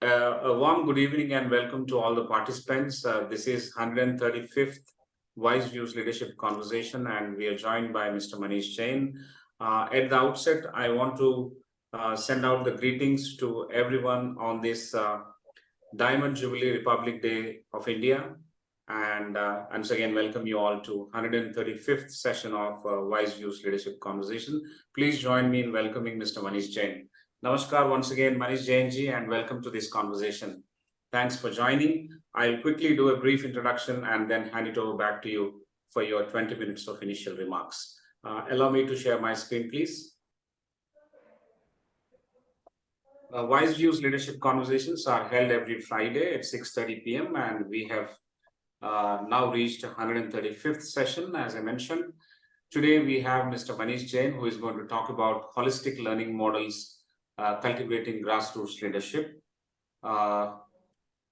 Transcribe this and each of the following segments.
A warm good evening and welcome to all the participants. This is 135th WiseViews Leadership Conversation, and we are joined by Mr. Manish Jain. At the outset, I want to send out the greetings to everyone on this Diamond Jubilee Republic Day of India. And once again, welcome you all to 135th session of WiseViews Leadership Conversation. Please join me in welcoming Mr. Manish Jain. Namaskar once again, Manish Jain ji, and welcome to this conversation. Thanks for joining. I'll quickly do a brief introduction and then hand it over back to you for your 20 minutes of initial remarks. Allow me to share my screen, please. WiseViews Leadership Conversations are held every Friday at 6:30 p.m. and we have now reached 135th session, as I mentioned. Today we have Mr. Manish Jain, who is going to talk about holistic learning models, cultivating grassroots leadership.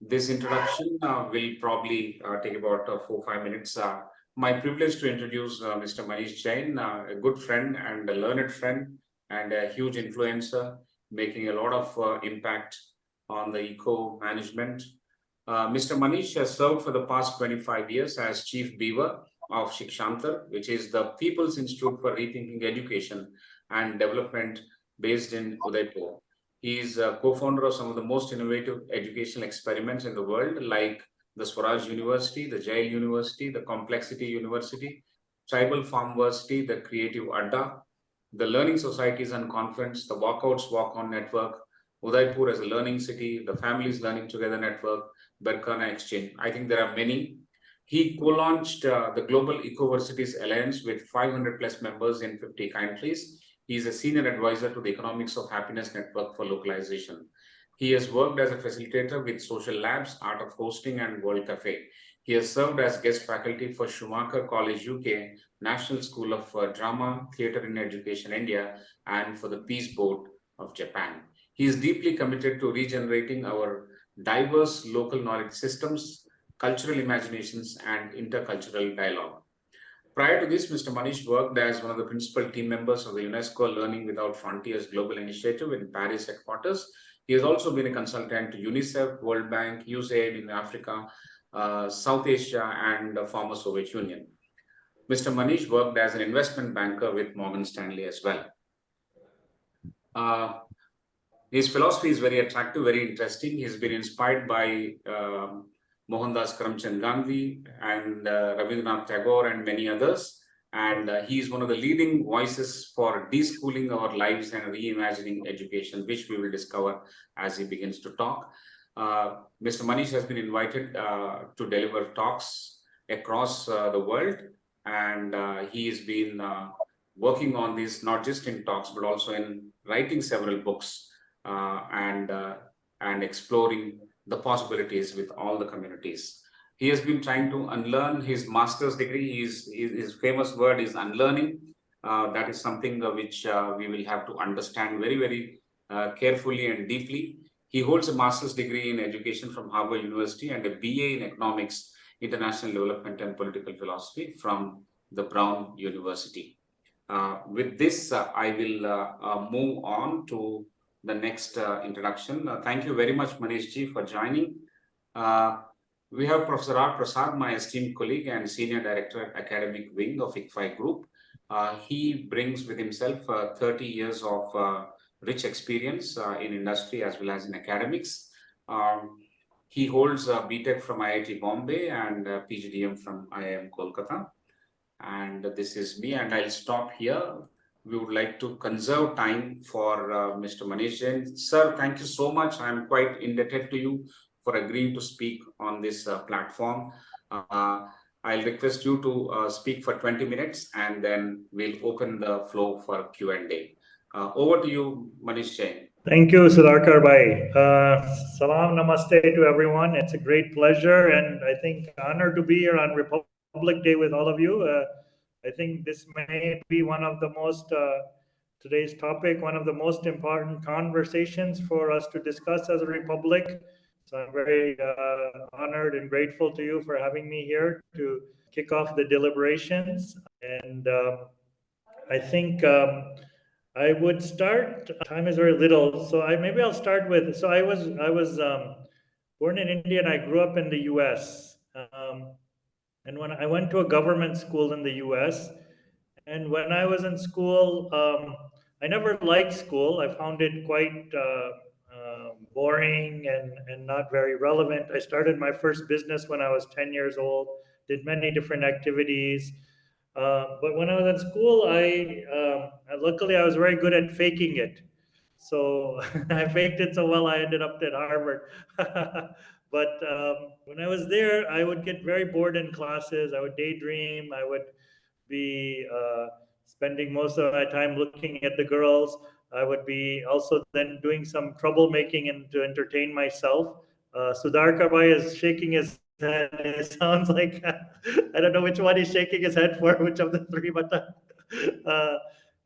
This introduction will probably take about 4 or 5 minutes. My privilege to introduce Mr. Manish Jain, a good friend and a learned friend and a huge influencer, making a lot of impact on the eco-management. Mr. Manish has served for the past 25 years as Chief Beaver of Shiksantar, which is the People's Institute for Rethinking Education and Development based in Udaipur. He is a co-founder of some of the most innovative educational experiments in the world, like the Swaraj University, the Jail University, the Complexity University, Tribal Farmversity, the Creative Adda, the Learning Societies and Conference, the Walkouts Walk-On Network, Udaipur as a learning city, the Families Learning Together Network, Berkana Exchange. I think there are many. He co-launched the Global Ecoversities Alliance with 500 plus members in 50 countries. He is a senior advisor to the Economics of Happiness Network for Localization. He has worked as a facilitator with Social Labs, Art of Hosting, and World Cafe. He has served as guest faculty for Schumacher College, UK, National School of Drama, Theatre in Education, India, and for the Peace Board of Japan. He is deeply committed to regenerating our diverse local knowledge systems, cultural imaginations, and intercultural dialogue. Prior to this, Mr. Manish worked as one of the principal team members of the UNESCO Learning Without Frontiers Global Initiative in Paris headquarters. He has also been a consultant to UNICEF, World Bank, USAID in Africa, South Asia, and the former Soviet Union. Mr. Manish worked as an investment banker with Morgan Stanley as well. His philosophy is very attractive, very interesting. He's been inspired by Mohandas Karamchand Gandhi and Rabindranath Tagore and many others. And he is one of the leading voices for deschooling our lives and reimagining education, which we will discover as he begins to talk. Mr. Manish has been invited to deliver talks across the world. And he has been working on this, not just in talks, but also in writing several books and exploring the possibilities with all the communities. He has been trying to unlearn his master's degree. His famous word is unlearning. That is something which we will have to understand very, very carefully and deeply. He holds a master's degree in education from Harvard University and a BA in economics, international development and political philosophy from the Brown University. With this, I will move on to the next introduction. Thank you very much, Manish ji, for joining. We have Professor Prasad, my esteemed colleague and Senior Director, Academic Wing of ICFAI Group. He brings with himself 30 years of rich experience in industry as well as in academics. He holds a BTech from IIT Bombay and PGDM from IIM Kolkata. And this is me, and I'll stop here. We would like to conserve time for Mr. Manish Jain. Sir, thank you so much. I'm quite indebted to you for agreeing to speak on this platform. I'll request you to speak for 20 minutes and then we'll open the floor for Q&A. Over to you, Manish Jain. Thank you, Sudhakar bhai. Salam, namaste to everyone. It's a great pleasure and I think honor to be here on Republic Day with all of you. I think this may be one of the most, today's topic, one of the most important conversations for us to discuss as a republic. So I'm very honored and grateful to you for having me here to kick off the deliberations. And I think I would start. Time is very little, so maybe I'll start with. So I was born in India and I grew up in the U.S. And when I went to a government school in the U.S. And when I was in school, I never liked school. I found it quite boring and not very relevant. I started my first business when I was 10 years old, did many different activities. But when I was in school, luckily I was very good at faking it. So I faked it so well, I ended up at Harvard. But when I was there, I would get very bored in classes. I would daydream. I would be spending most of my time looking at the girls. I would be also then doing some troublemaking and to entertain myself. Sudhakar is shaking his head. It sounds like I don't know which one he's shaking his head for, which of the three, but uh,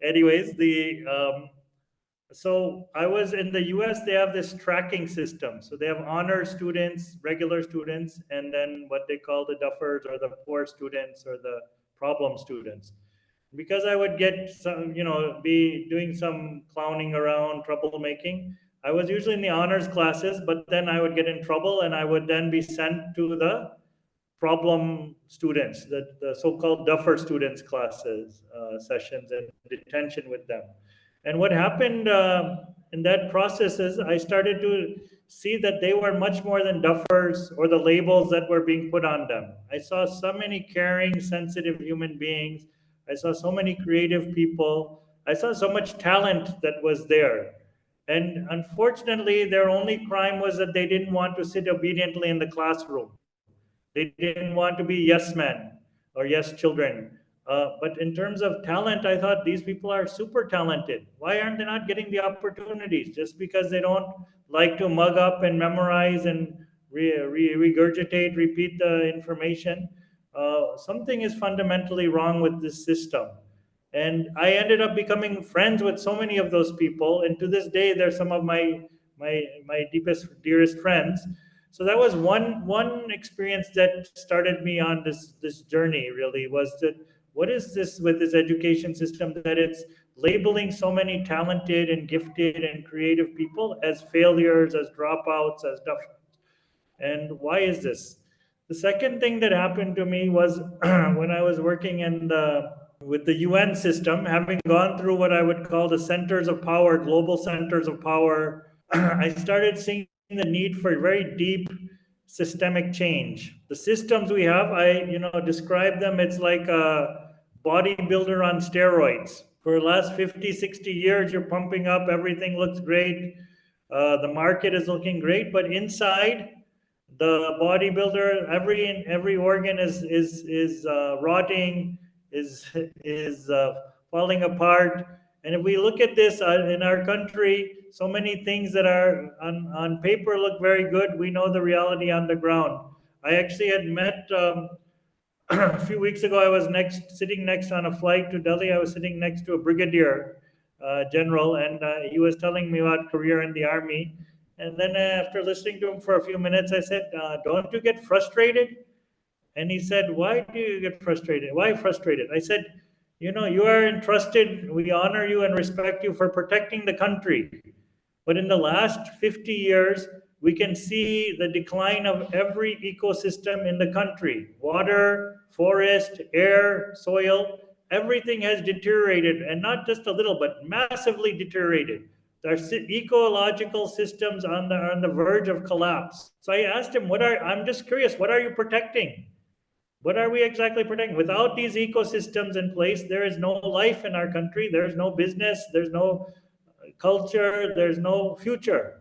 anyways, the so I was in the US, they have this tracking system. So they have honor students, regular students, and then what they call the duffers or the poor students or the problem students. Because I would get some, be doing some clowning around, troublemaking. I was usually in the honors classes, but then I would get in trouble and I would then be sent to the problem students, the so-called duffer students classes, sessions and detention with them. And what happened in that process is I started to see that they were much more than duffers or the labels that were being put on them. I saw so many caring, sensitive human beings. I saw so many creative people. I saw so much talent that was there. And unfortunately, their only crime was that they didn't want to sit obediently in the classroom. They didn't want to be yes men or yes children. But in terms of talent, I thought these people are super talented. Why aren't they not getting the opportunities? Just because they don't like to mug up and memorize and regurgitate, repeat the information. Something is fundamentally wrong with this system. And I ended up becoming friends with so many of those people. And to this day, they're some of my deepest, dearest friends. So that was one experience that started me on this journey. Really, was that what is this with this education system that it's labeling so many talented and gifted and creative people as failures, as dropouts, as stuff. And why is this? The second thing that happened to me was when I was working in the with the UN system, having gone through what I would call the centers of power, global centers of power, I started seeing the need for very deep systemic change. The systems we have, I describe them, it's like a bodybuilder on steroids. For the last 50, 60 years, you're pumping up, everything looks great. The market is looking great, but inside, the bodybuilder, every organ is rotting, is falling apart. And if we look at this in our country, so many things that are on paper look very good. We know the reality on the ground. I actually had met a few weeks ago. I was sitting next on a flight to Delhi. I was sitting next to a brigadier general, and he was telling me about career in the army. And then after listening to him for a few minutes, I said, "Don't you get frustrated?" And he said, "Why do you get frustrated? Why frustrated?" I said, "You are entrusted. We honor you and respect you for protecting the country. But in the last 50 years, we can see the decline of every ecosystem in the country: water, forest, air, soil. Everything has deteriorated, and not just a little, but massively deteriorated. Our ecological systems on the verge of collapse." So I asked him, I'm just curious, what are you protecting? What are we exactly protecting? Without these ecosystems in place, there is no life in our country. There's no business. There's no culture. There's no future.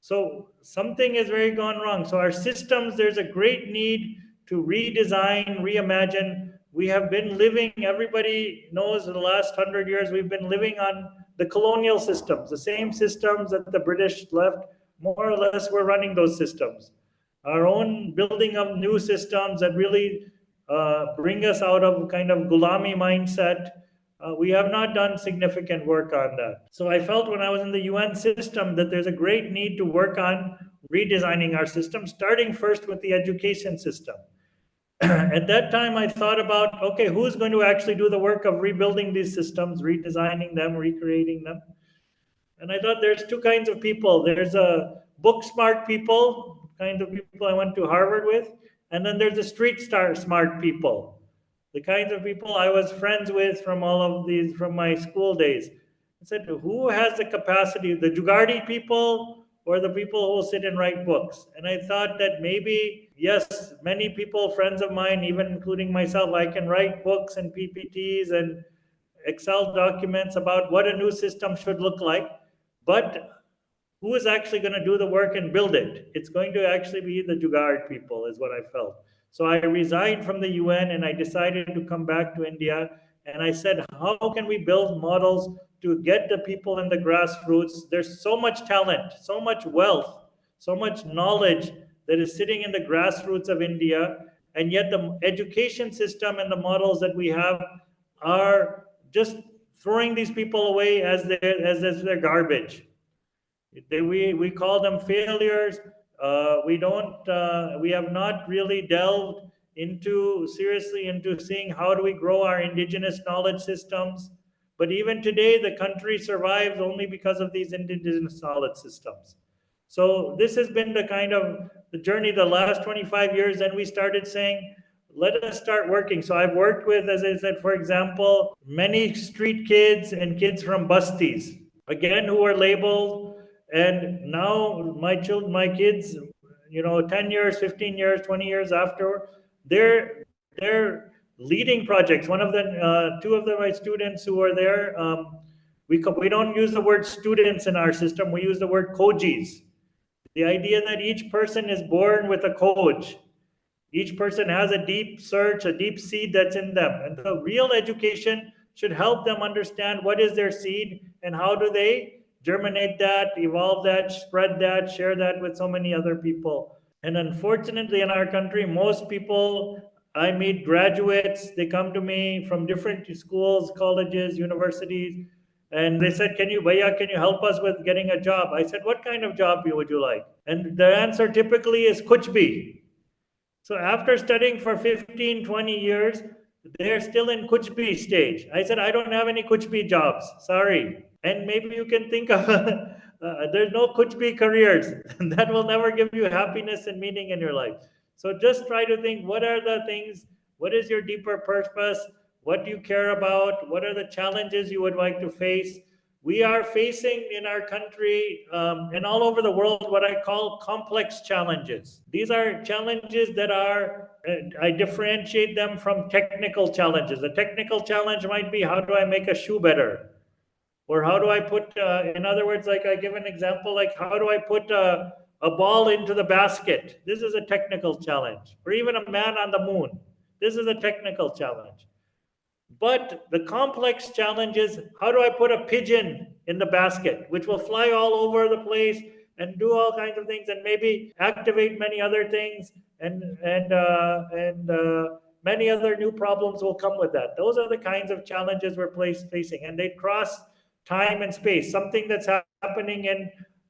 So something is very gone wrong. So our systems, there's a great need to redesign, reimagine. We have been living, everybody knows, in the last 100 years, we've been living on the colonial systems, the same systems that the British left. More or less, we're running those systems. Our own building of new systems that really bring us out of kind of gulami mindset. We have not done significant work on that. So I felt when I was in the UN system that there's a great need to work on redesigning our system, starting first with the education system. At that time, I thought about, okay, who's going to actually do the work of rebuilding these systems, redesigning them, recreating them? And I thought there's two kinds of people. There's a book smart people, kind of people I went to Harvard with, and then there's the street smart people, the kinds of people I was friends with from all of these, from my school days. I said, who has the capacity, the Jugardi people or the people who will sit and write books? And I thought that maybe, yes, many people, friends of mine, even including myself, I can write books and PPTs and Excel documents about what a new system should look like. But who is actually going to do the work and build it? It's going to actually be the Jugaad people, is what I felt. So I resigned from the UN and I decided to come back to India. And I said, how can we build models to get the people in the grassroots? There's so much talent, so much wealth, so much knowledge that is sitting in the grassroots of India. And yet the education system and the models that we have are just throwing these people away as their garbage. We call them failures. We have not really delved seriously into seeing how do we grow our indigenous knowledge systems. But even today, the country survives only because of these indigenous knowledge systems. So this has been the kind of the journey the last 25 years. And we started saying, let us start working. So I've worked with, as I said, for example, many street kids and kids from busties, again, who are labeled. And now my kids, 10 years, 15 years, 20 years after, they're leading projects. One of them, two of my students who are there, we don't use the word students in our system. We use the word kojis. The idea that each person is born with a koj. Each person has a deep search, a deep seed that's in them. And the real education should help them understand what is their seed and how do they germinate that, evolve that, spread that, share that with so many other people. And unfortunately, in our country, most people I meet, graduates, they come to me from different schools, colleges, universities, and they said, Bhaiya, can you help us with getting a job? I said, what kind of job would you like? And the answer typically is kuch bhi. So after studying for 15, 20 years, they're still in kuch bhi stage. I said, I don't have any kuch bhi jobs. Sorry. And maybe you can think of, there's no kuch bhi careers. That will never give you happiness and meaning in your life. So just try to think, what are the things, what is your deeper purpose? What do you care about? What are the challenges you would like to face? We are facing in our country and all over the world what I call complex challenges. These are challenges that I differentiate them from technical challenges. A technical challenge might be, how do I make a shoe better? Or how do I put, in other words, like I give an example, like how do I put a ball into the basket? This is a technical challenge. Or even a man on the moon. This is a technical challenge. But the complex challenge is, how do I put a pigeon in the basket, which will fly all over the place and do all kinds of things, and maybe activate many other things, and many other new problems will come with that. Those are the kinds of challenges we're facing, and they cross time and space. Something that's happening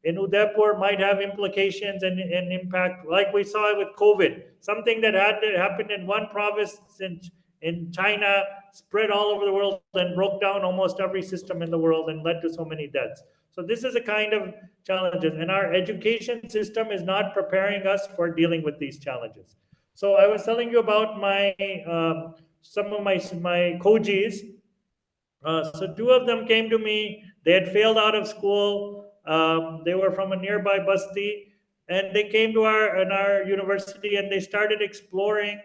in Udaipur might have implications and impact, like we saw with COVID. Something that had happened in one province in China spread all over the world and broke down almost every system in the world and led to so many deaths. So this is a kind of challenges, and our education system is not preparing us for dealing with these challenges. So I was telling you about my some of my kojis. So two of them came to me. They had failed out of school. They were from a nearby basti, and they came to our university, and they started exploring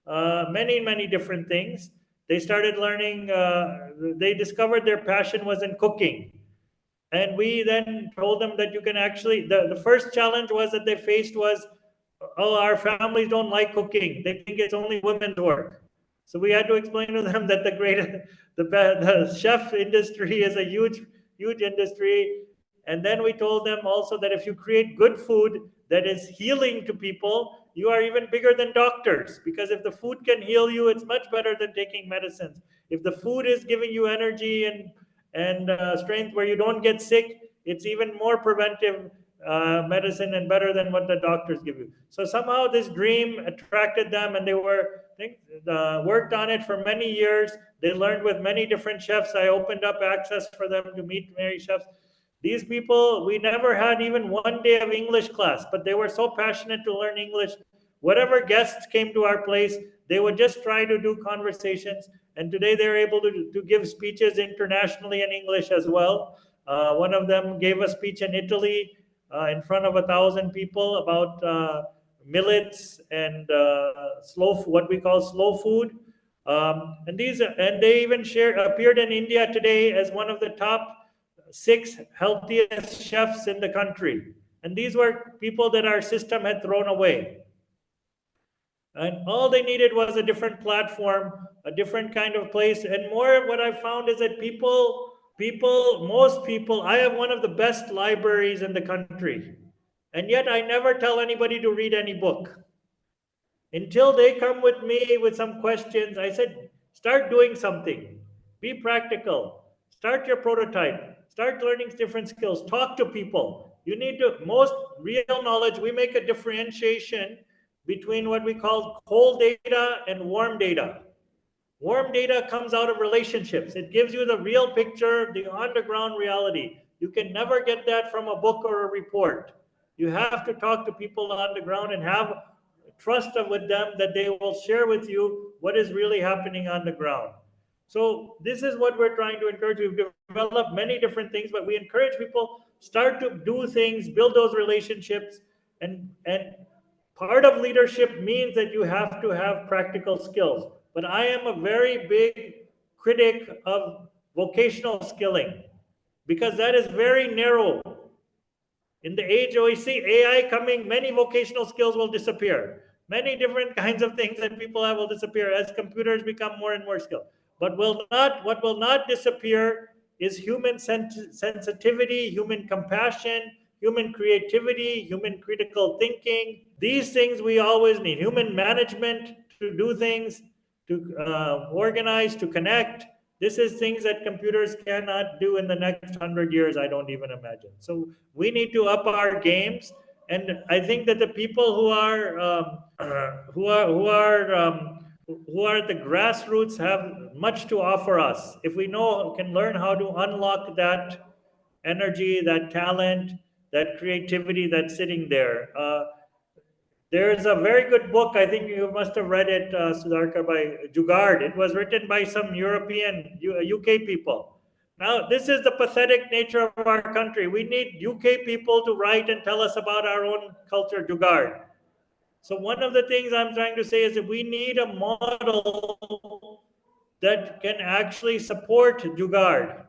many different things. They started learning. They discovered their passion was in cooking, and we then told them that you can actually. The first challenge was that they faced was, oh, our families don't like cooking. They think it's only women's work. So we had to explain to them that the chef industry is a huge industry. And then we told them also that if you create good food that is healing to people, you are even bigger than doctors. Because if the food can heal you, it's much better than taking medicines. If the food is giving you energy and strength where you don't get sick, it's even more preventive medicine and better than what the doctors give you. So somehow this dream attracted them, and they worked on it for many years. They learned with many different chefs. I opened up access for them to meet many chefs. These people, we never had even one day of English class, but they were so passionate to learn English. Whatever guests came to our place, they would just try to do conversations. And today they're able to give speeches internationally in English as well. One of them gave a speech in Italy in front of 1,000 people about millets and what we call slow food. And they even appeared in India today as one of the top 6 healthiest chefs in the country. And these were people that our system had thrown away. And all they needed was a different platform, a different kind of place. And more, what I found is that most people, I have one of the best libraries in the country. And yet I never tell anybody to read any book. Until they come with me with some questions, I said, start doing something. Be practical. Start your prototype. Start learning different skills. Talk to people. You need to, most real knowledge, we make a differentiation between what we call cold data and warm data. Warm data comes out of relationships. It gives you the real picture, the on-the-ground reality. You can never get that from a book or a report. You have to talk to people on the ground and have trust with them that they will share with you what is really happening on the ground. So this is what we're trying to encourage. We've developed many different things, but we encourage people start to do things, build those relationships, and part of leadership means that you have to have practical skills. But I am a very big critic of vocational skilling because that is very narrow. In the age we see AI coming, many vocational skills will disappear. Many different kinds of things that people have will disappear as computers become more and more skilled. But what will not disappear is human sensitivity, human compassion, human creativity, human critical thinking. These things we always need. Human management to do things, to organize, to connect. This is things that computers cannot do in the next 100 years, I don't even imagine. So we need to up our games. And I think that the people who are at the grassroots have much to offer us. If we can learn how to unlock that energy, that talent, that creativity that's sitting there. There's a very good book, I think you must have read it, Sudhakar, by Jugaad. It was written by some European, UK people. Now, this is the pathetic nature of our country. We need UK people to write and tell us about our own culture, Jugaad. So one of the things I'm trying to say is that we need a model that can actually support Jugaad.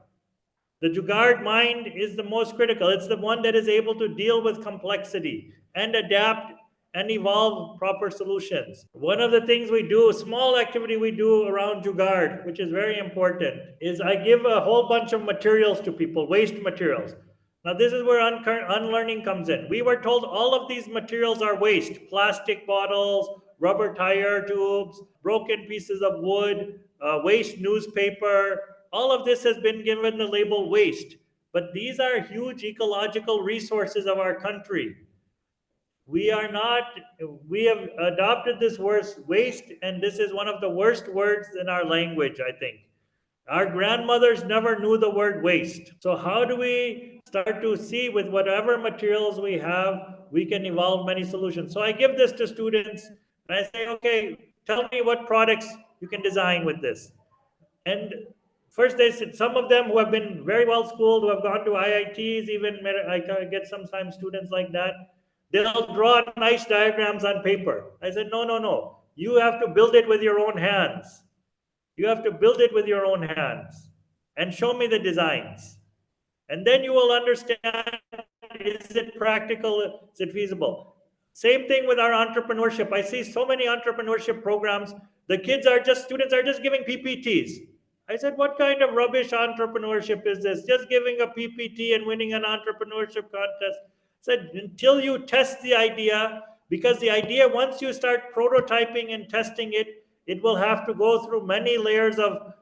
The Jugaad mind is the most critical. It's the one that is able to deal with complexity and adapt and evolve proper solutions. One of the things we do, a small activity we do around Jugaad, which is very important, is I give a whole bunch of materials to people, waste materials. Now, this is where unlearning comes in. We were told all of these materials are waste: plastic bottles, rubber tire tubes, broken pieces of wood, waste newspaper. All of this has been given the label waste. But these are huge ecological resources of our country. We have adopted this word waste, and this is one of the worst words in our language, I think. Our grandmothers never knew the word waste. So how do we start to see with whatever materials we have, we can evolve many solutions? So I give this to students, and I say, okay, tell me what products you can design with this. And first they said, some of them who have been very well schooled, who have gone to IITs, even I get sometimes students like that, they'll draw nice diagrams on paper. I said, no. You have to build it with your own hands. You have to build it with your own hands and show me the designs. And then you will understand, is it practical? Is it feasible? Same thing with our entrepreneurship. I see so many entrepreneurship programs. The students are just giving PPTs. I said, what kind of rubbish entrepreneurship is this? Just giving a PPT and winning an entrepreneurship contest. I said, until you test the idea, because the idea, once you start prototyping and testing it, it will have to go through many layers of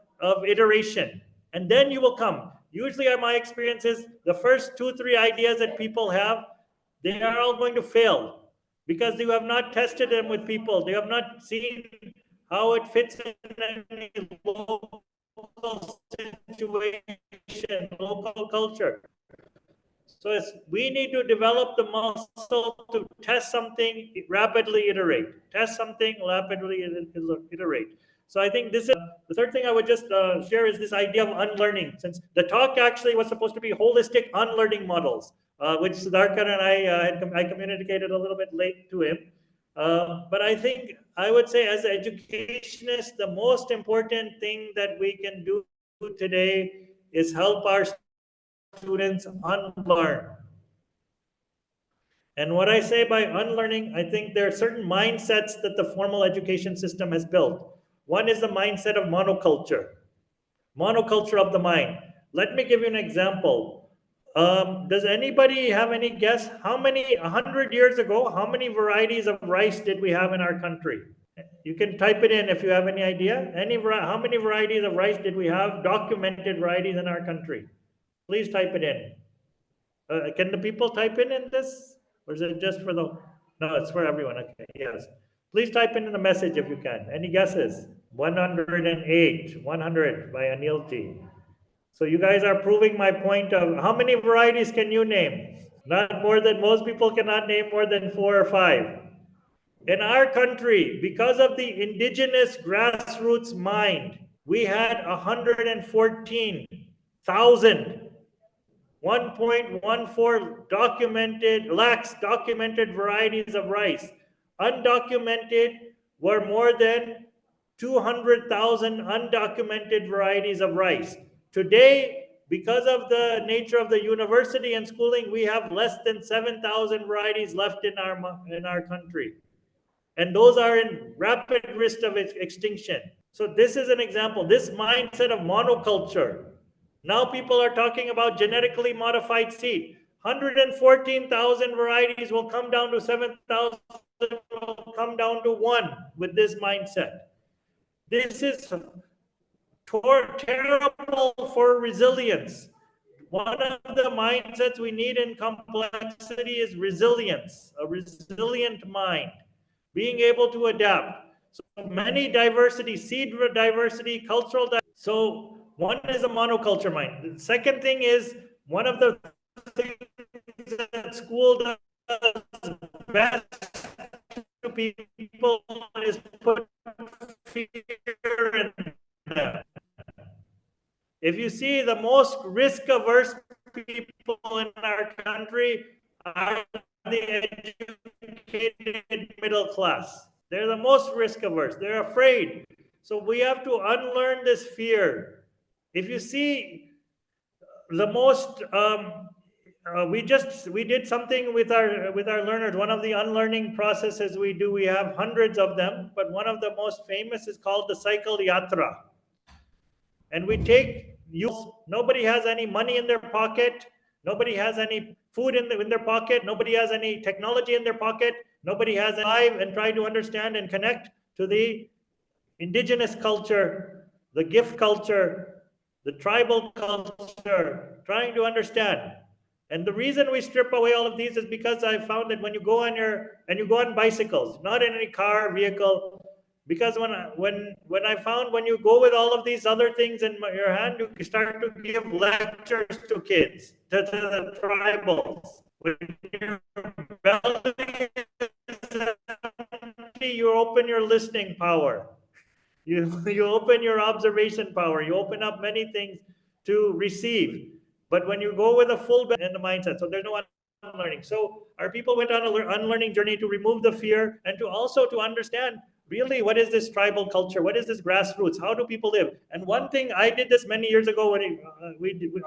iteration. And then you will come. Usually, my experience is the first 2-3 ideas that people have, they are all going to fail because you have not tested them with people. They have not seen how it fits in any local situation, local culture. So we need to develop the muscle to test something, rapidly iterate. Test something, rapidly iterate. So I think this is the third thing I would just share is this idea of unlearning. Since the talk actually was supposed to be holistic unlearning models, which Sudhakar and I communicated a little bit late to him. But I think I would say as educationists, the most important thing that we can do today is help our students unlearn. And what I say by unlearning, I think there are certain mindsets that the formal education system has built. One is the mindset of monoculture of the mind. Let me give you an example. Does anybody have any guess how many, 100 years ago, how many varieties of rice did we have in our country? You can type it in if you have any idea. How many varieties of rice did we have, documented varieties in our country? Please type it in. Can the people type in this? Or is it just for the, no, it's for everyone, okay, yes. Please type in the message if you can. Any guesses? 108, 100 by Anil T. So you guys are proving my point of, how many varieties can you name? Not more than, most people cannot name more than 4 or 5. In our country, because of the indigenous grassroots mind, we had 114,000 1.14 documented varieties of rice. Undocumented were more than 200,000 undocumented varieties of rice. Today, because of the nature of the university and schooling, we have less than 7,000 varieties left in our country. And those are in rapid risk of extinction. So this is an example, this mindset of monoculture. Now people are talking about genetically modified seed. 114,000 varieties will come down to 7,000, will come down to 1 with this mindset. This is terrible for resilience. One of the mindsets we need in complexity is resilience, a resilient mind, being able to adapt. So many diversity, seed diversity, cultural diversity. So one is a monoculture mind. The second thing is, one of the things that school does best to people is put fear in them. If you see, the most risk-averse people in our country are the educated middle class. They're the most risk-averse. They're afraid. So we have to unlearn this fear. If you see, the most we did something with our learners. One of the unlearning processes we do, we have hundreds of them, but one of the most famous is called the cycle yatra. And we take youth, nobody has any money in their pocket, nobody has any food in their pocket, nobody has any technology in their pocket, nobody has a life, and try to understand and connect to the indigenous culture, the gift culture, the tribal culture, trying to understand. And the reason we strip away all of these is because I found that when you go on bicycles, not in any car, vehicle, because when I found when you go with all of these other things in your hand, you start to give lectures to kids, to the tribals. When your belly is empty, you open your listening power. You open your observation power. You open up many things to receive. But when you go with a full in the mindset, so there's no unlearning. So our people went on an unlearning journey to remove the fear and to also to understand really what is this tribal culture, what is this grassroots, how do people live. And one thing I did this many years ago when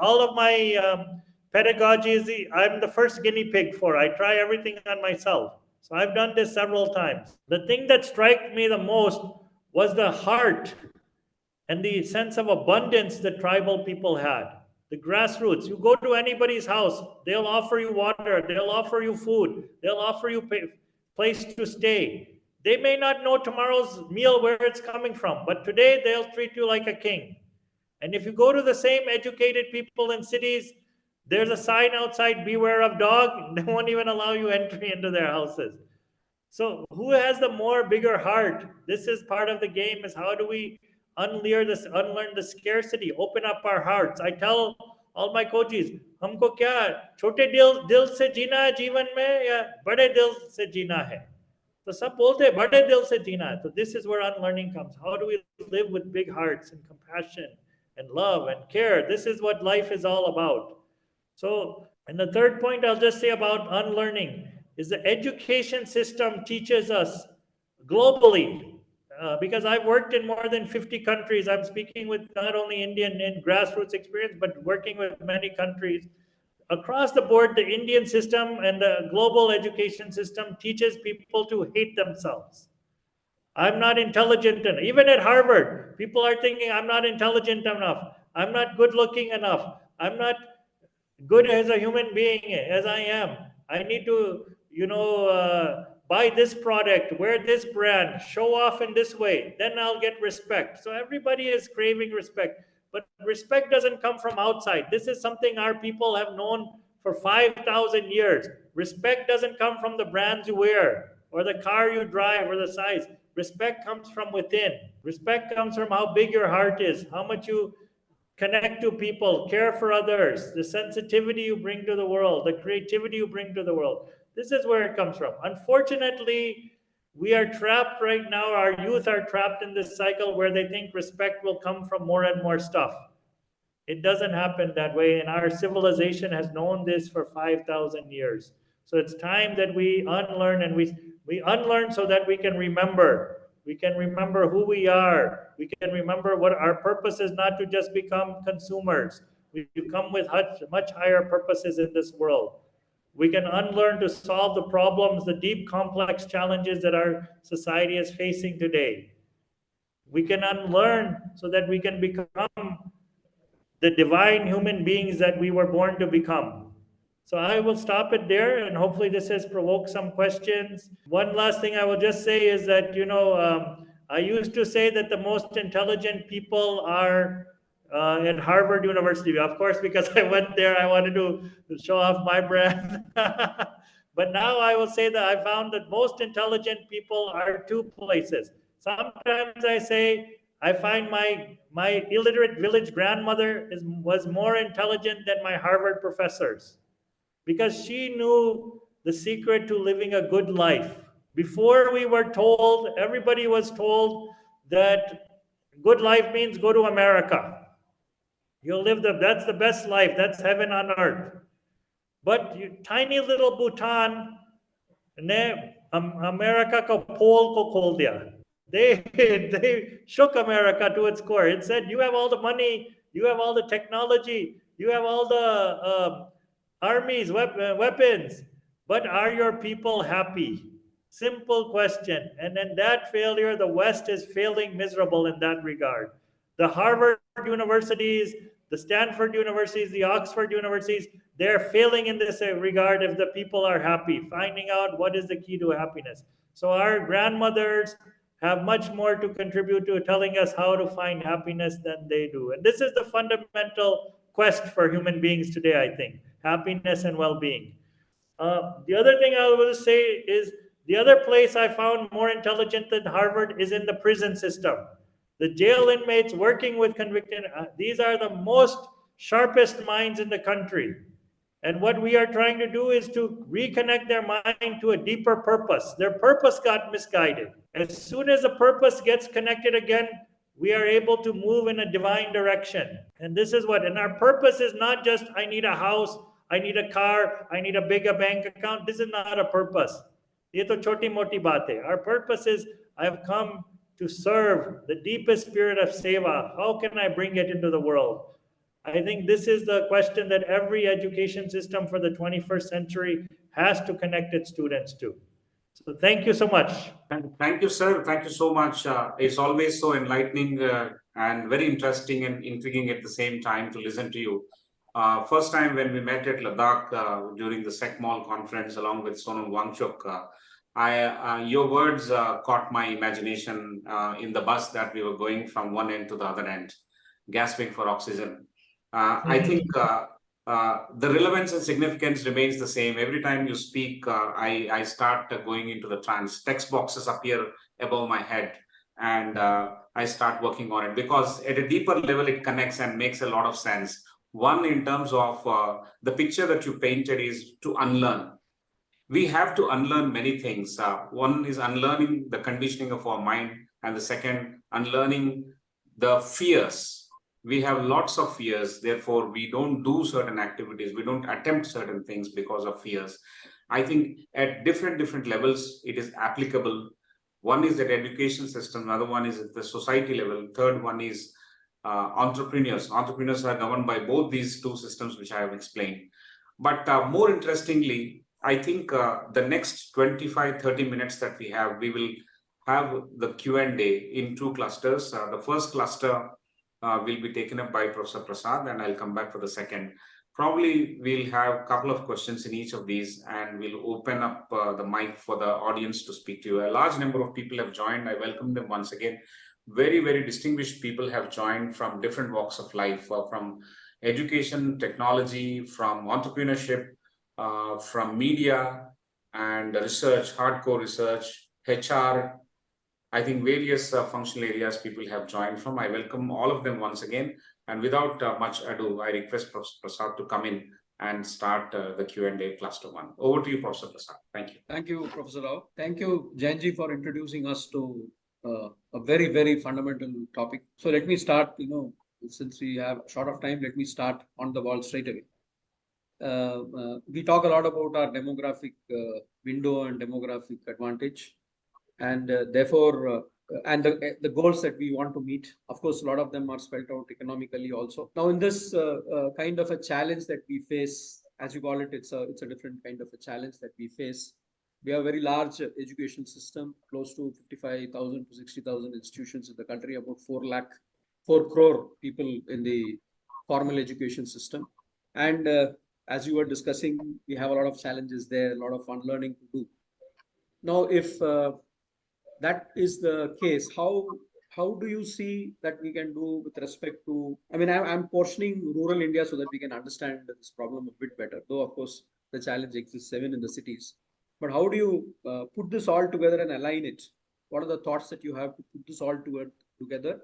all of my pedagogy is I'm the first guinea pig for. I try everything on myself. So I've done this several times. The thing that struck me the most was the heart and the sense of abundance that tribal people had. The grassroots. You go to anybody's house, they'll offer you water, they'll offer you food, they'll offer you place to stay. They may not know tomorrow's meal where it's coming from, but today they'll treat you like a king. And if you go to the same educated people in cities, there's a sign outside, beware of dog. They won't even allow you entry into their houses. So who has the more bigger heart? This is part of the game, is how do we unlearn the scarcity, open up our hearts. I tell all my coaches, हमको क्या छोटे दिल से जीना है जीवन में या बड़े दिल से जीना है? तो सब बोलते हैं बड़े दिल से जीना है. So this is where unlearning comes. How do we live with big hearts and compassion and love and care? This is what life is all about. So, and the third point I'll just say about unlearning is the education system teaches us globally, because I've worked in more than 50 countries. I'm speaking with not only Indian and grassroots experience, but working with many countries. Across the board, the Indian system and the global education system teaches people to hate themselves. I'm not intelligent enough. Even at Harvard, people are thinking I'm not intelligent enough. I'm not good looking enough. I'm not good as a human being as I am. I need to, buy this product, wear this brand, show off in this way. Then I'll get respect. So everybody is craving respect. But respect doesn't come from outside. This is something our people have known for 5,000 years. Respect doesn't come from the brands you wear or the car you drive or the size. Respect comes from within. Respect comes from how big your heart is, how much you connect to people, care for others, the sensitivity you bring to the world, the creativity you bring to the world. This is where it comes from. Unfortunately, we are trapped right now. Our youth are trapped in this cycle where they think respect will come from more and more stuff. It doesn't happen that way, and our civilization has known this for 5,000 years. So it's time that we unlearn, and we unlearn so that we can remember. We can remember who we are. We can remember what our purpose is, not to just become consumers. We come with much higher purposes in this world. We can unlearn to solve the problems, the deep, complex challenges that our society is facing today. We can unlearn so that we can become the divine human beings that we were born to become. So I will stop it there, and hopefully this has provoked some questions. One last thing I will just say is that, I used to say that the most intelligent people are at Harvard University. Of course, because I went there, I wanted to show off my brand. But now I will say that I found that most intelligent people are two places. Sometimes I say, I find my illiterate village grandmother was more intelligent than my Harvard professors, because she knew the secret to living a good life. Before we were told, everybody was told that good life means go to America. You'll live that's the best life, that's heaven on earth. But tiny little Bhutan, America ko pole ko khol diya. They shook America to its core. It said, you have all the money, you have all the technology, you have all the armies, weapons, but are your people happy? Simple question. And then that failure, the West is failing miserable in that regard. The Harvard universities, the Stanford universities, the Oxford universities, they're failing in this regard if the people are happy, finding out what is the key to happiness. So our grandmothers have much more to contribute to telling us how to find happiness than they do. And this is the fundamental quest for human beings today, I think, happiness and well-being. The other thing I will say is the other place I found more intelligent than Harvard is in the prison system. The jail inmates working with convicted, these are the most sharpest minds in the country. And what we are trying to do is to reconnect their mind to a deeper purpose. Their purpose got misguided. As soon as the purpose gets connected again, we are able to move in a divine direction. And this is and our purpose is not just, I need a house, I need a car, I need a bigger bank account. This is not a purpose. Ye to choti moti baat hai. Our purpose is, I have come to serve the deepest spirit of seva. How can I bring it into the world? I think this is the question that every education system for the 21st century has to connect its students to. So thank you so much. Thank you, sir. Thank you so much. It's always so enlightening and very interesting and intriguing at the same time to listen to you. First time when we met at Ladakh during the SecMol conference along with Sonam Wangchuk, your words caught my imagination in the bus that we were going from one end to the other end, gasping for oxygen. I think the relevance and significance remains the same. Every time you speak, I start going into the trance. Text boxes appear above my head, and I start working on it because at a deeper level, it connects and makes a lot of sense. One, in terms of the picture that you painted, is to unlearn. We have to unlearn many things. One is unlearning the conditioning of our mind, and the second, unlearning the fears. We have lots of fears, therefore, we don't do certain activities, we don't attempt certain things because of fears. I think at different levels, it is applicable. One is that education system, another one is at the society level, third one is entrepreneurs. Entrepreneurs are governed by both these two systems, which I have explained. But more interestingly, I think the next 25-30 minutes that we have, we will have the Q&A in two clusters. The first cluster will be taken up by Professor Prasad, and I'll come back for the second. Probably we'll have a couple of questions in each of these, and we'll open up the mic for the audience to speak to you. A large number of people have joined. I welcome them once again. Very distinguished people have joined from different walks of life, from education, technology, from entrepreneurship, from media and research, hardcore research, HR. I think various functional areas people have joined from. I welcome all of them once again. And without much ado, I request Professor Prasad to come in and start the Q&A cluster one. Over to you, Professor Prasad. Thank you. Thank you, Professor Rao. Thank you, Jainji, for introducing us to a very fundamental topic. So let me start, since we have short of time, let me start on the ball straight away. We talk a lot about our demographic window and demographic advantage, and therefore, and the goals that we want to meet. Of course, a lot of them are spelled out economically also. Now, in this kind of a challenge that we face, as you call it, it's a different kind of a challenge that we face. We have a very large education system, close to 55,000 to 60,000 institutions in the country, about 4 crore people in the formal education system. And as you were discussing, we have a lot of challenges there, a lot of unlearning to do. Now, if that is the case, how do you see that we can do with respect to, I mean, I'm portioning rural India so that we can understand this problem a bit better, though, of course, the challenge exists even in the cities. But how do you put this all together and align it? What are the thoughts that you have to put this all together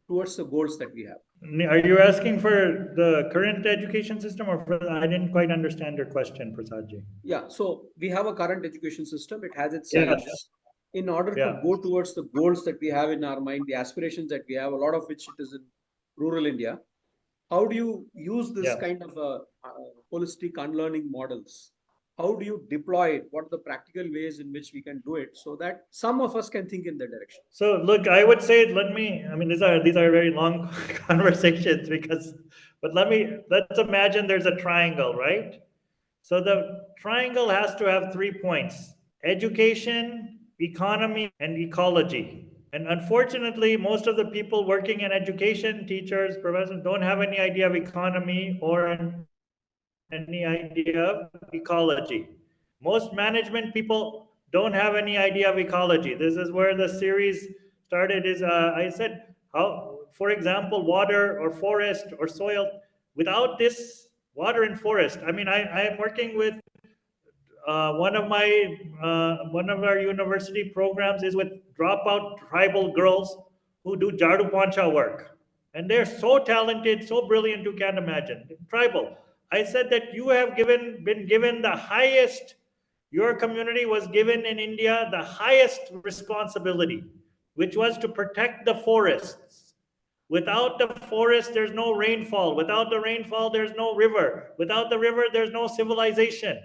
towards the goals that we have? Are you asking for the current education system, or I didn't quite understand your question, Prasadji? Yeah, so we have a current education system. It has its challenges. Yes. In order to go towards the goals that we have in our mind, the aspirations that we have, a lot of which it is in rural India, how do you use this kind of holistic unlearning models? How do you deploy it? What are the practical ways in which we can do it so that some of us can think in that direction? So look, I would say, these are very long conversations but let's imagine there's a triangle, right? So the triangle has to have 3 points: education, economy, and ecology. And unfortunately, most of the people working in education, teachers, professors, don't have any idea of economy or any idea of ecology. Most management people don't have any idea of ecology. This is where the series started. I said, how, for example, water or forest or soil, without this water and forest, I mean, I am working with one of our university programs is with dropout tribal girls who do Jadu Pancha work. And they're so talented, so brilliant, you can't imagine. Tribal. I said that you have been given the highest, your community was given in India the highest responsibility, which was to protect the forests. Without the forest, there's no rainfall. Without the rainfall, there's no river. Without the river, there's no civilization.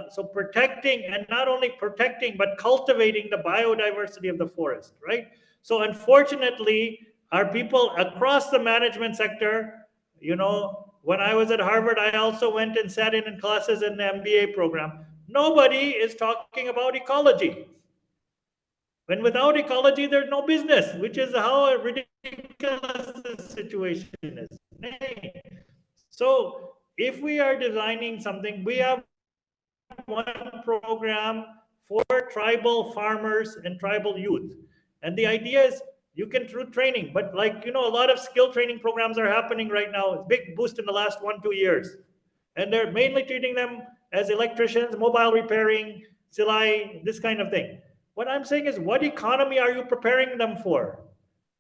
So protecting, and not only protecting, but cultivating the biodiversity of the forest, right? So unfortunately, our people across the management sector, when I was at Harvard, I also went and sat in classes in the MBA program. Nobody is talking about ecology. When without ecology, there's no business, which is how ridiculous the situation is. So if we are designing something, we have one program for tribal farmers and tribal youth. And the idea is You can through training, but like, a lot of skill training programs are happening right now. It's big boost in the last 1-2 years. And they're mainly treating them as electricians, mobile repairing, silai, this kind of thing. What I'm saying is, what economy are you preparing them for?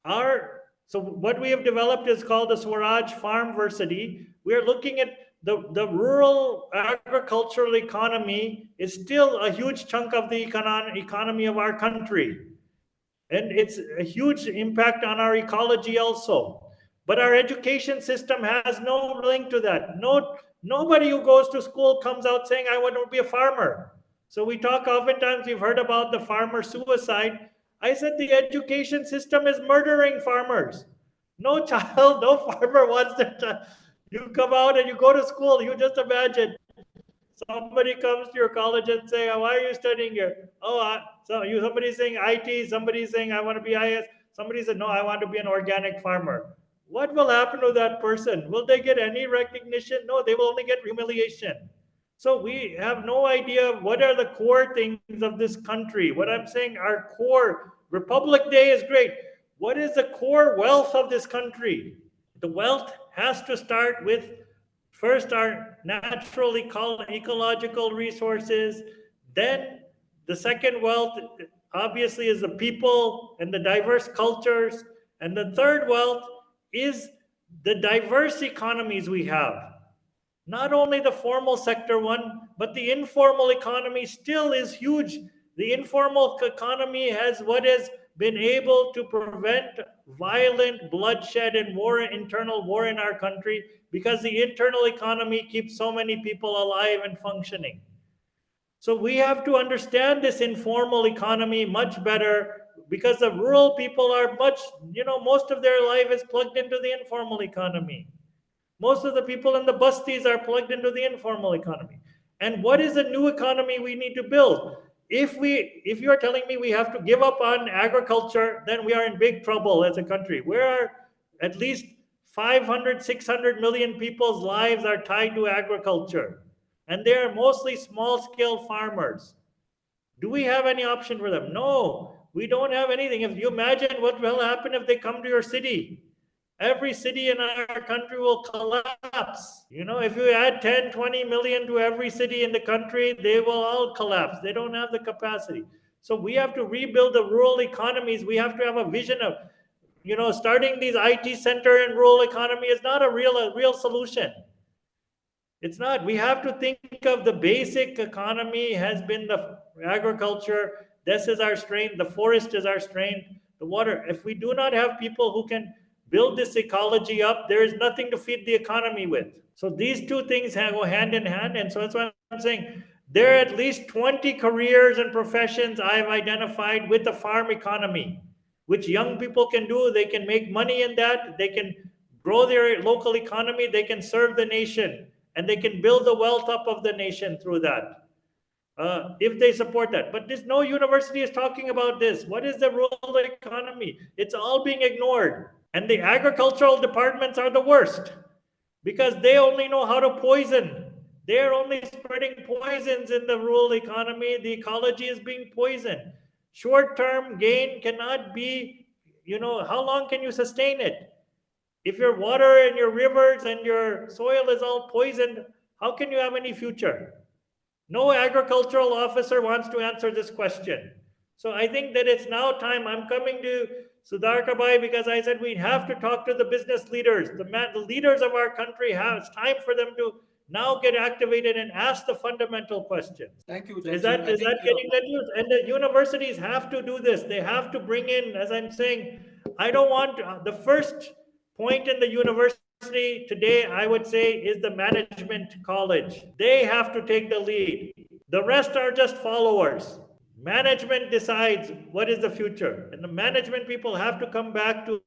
So what we have developed is called the Swaraj Farmversity. We're looking at the rural agricultural economy is still a huge chunk of the economy of our country. And it's a huge impact on our ecology also. But our education system has no link to that. Nobody who goes to school comes out saying, I want to be a farmer. So we talk oftentimes, we've heard about the farmer suicide. I said the education system is murdering farmers. No child, no farmer wants their child. You come out and you go to school, you just imagine. Somebody comes to your college and say, why are you studying here? Somebody's saying IT, somebody's saying, I want to be IS. Somebody said, no, I want to be an organic farmer. What will happen to that person? Will they get any recognition? No, they will only get humiliation. So we have no idea what are the core things of this country. What I'm saying, our core, Republic Day is great. What is the core wealth of this country? The wealth has to start with first our natural ecological resources, then the second wealth obviously is the people and the diverse cultures, and the third wealth is the diverse economies we have. Not only the formal sector one, but the informal economy still is huge. The informal economy has been able to prevent violent bloodshed and internal war in our country, because the internal economy keeps so many people alive and functioning. So we have to understand this informal economy much better, because the rural people are most of their life is plugged into the informal economy. Most of the people in the busties are plugged into the informal economy. And what is the new economy we need to build? If you are telling me we have to give up on agriculture, then we are in big trouble as a country. Where are at least 500, 600 million people's lives are tied to agriculture. And they are mostly small-scale farmers. Do we have any option for them? No, we don't have anything. If you imagine what will happen if they come to your city, every city in our country will collapse. If you add 10, 20 million to every city in the country, they will all collapse. They don't have the capacity. So we have to rebuild the rural economies. We have to have a vision of, starting these IT center in rural economy is not a real solution. It's not. We have to think of the basic economy has been the agriculture. This is our strength. The forest is our strength. The water. If we do not have people who can build this ecology up, there is nothing to feed the economy with. So these two things go hand in hand. And so that's why I'm saying there are at least 20 careers and professions I've identified with the farm economy, which young people can do. They can make money in that. They can grow their local economy. They can serve the nation. And they can build the wealth up of the nation through that, if they support that. But no university is talking about this. What is the rural economy? It's all being ignored. And the agricultural departments are the worst, because they only know how to poison. They're only spreading poisons in the rural economy. The ecology is being poisoned. Short-term gain cannot be, how long can you sustain it? If your water and your rivers and your soil is all poisoned, how can you have any future? No agricultural officer wants to answer this question. So I think that it's now time. I'm coming to Sudhakar Bhai because I said we have to talk to the business leaders, the leaders of our country. It's time for them to now get activated and ask the fundamental questions. Thank you, Is Jain. that getting the news? And the universities have to do this. They have to bring in, as I'm saying, I don't want the first point in the university today, I would say, is the management college. They have to take the lead. The rest are just followers. Management decides what is the future, and the management people have to come back to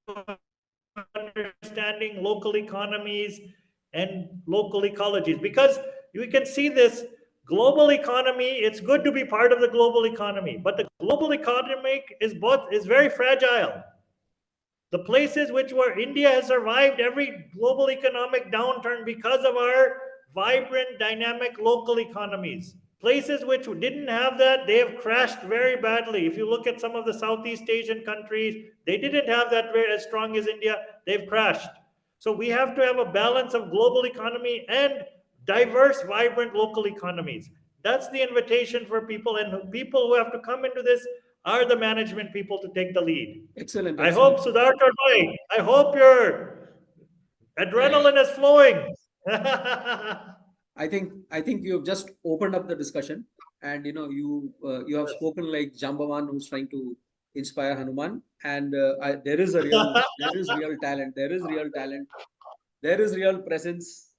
understanding local economies and local ecologies, because you can see this global economy. It's good to be part of the global economy, but the global economy is very fragile. The places where India has survived every global economic downturn because of our vibrant, dynamic local economies. Places which didn't have that, they have crashed very badly. If you look at some of the Southeast Asian countries, they didn't have that very as strong as India, they've crashed. So we have to have a balance of global economy and diverse, vibrant local economies. That's the invitation for people, and people who have to come into this are the management people to take the lead. Excellent. I hope, Sudhakar, I hope your adrenaline is flowing. I think you have just opened up the discussion, and you have spoken like Jambavan who's trying to inspire Hanuman, and there is real talent. There is real talent. There is real presence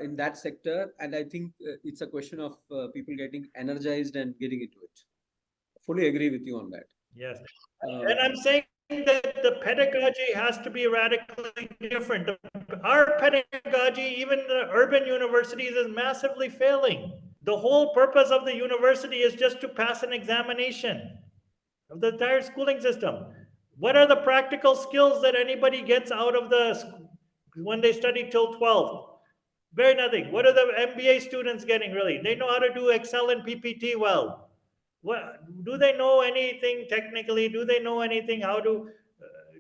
in that sector, and I think it's a question of people getting energized and getting into it. Fully agree with you on that. Yes, and I'm saying that the pedagogy has to be radically different. Our pedagogy, even the urban universities, is massively failing. The whole purpose of the university is just to pass an examination of the entire schooling system. What are the practical skills that anybody gets out of when they study till 12? Very nothing. What are the MBA students getting really? They know how to do Excel and PPT well. What, do they know anything technically? Do they know anything how to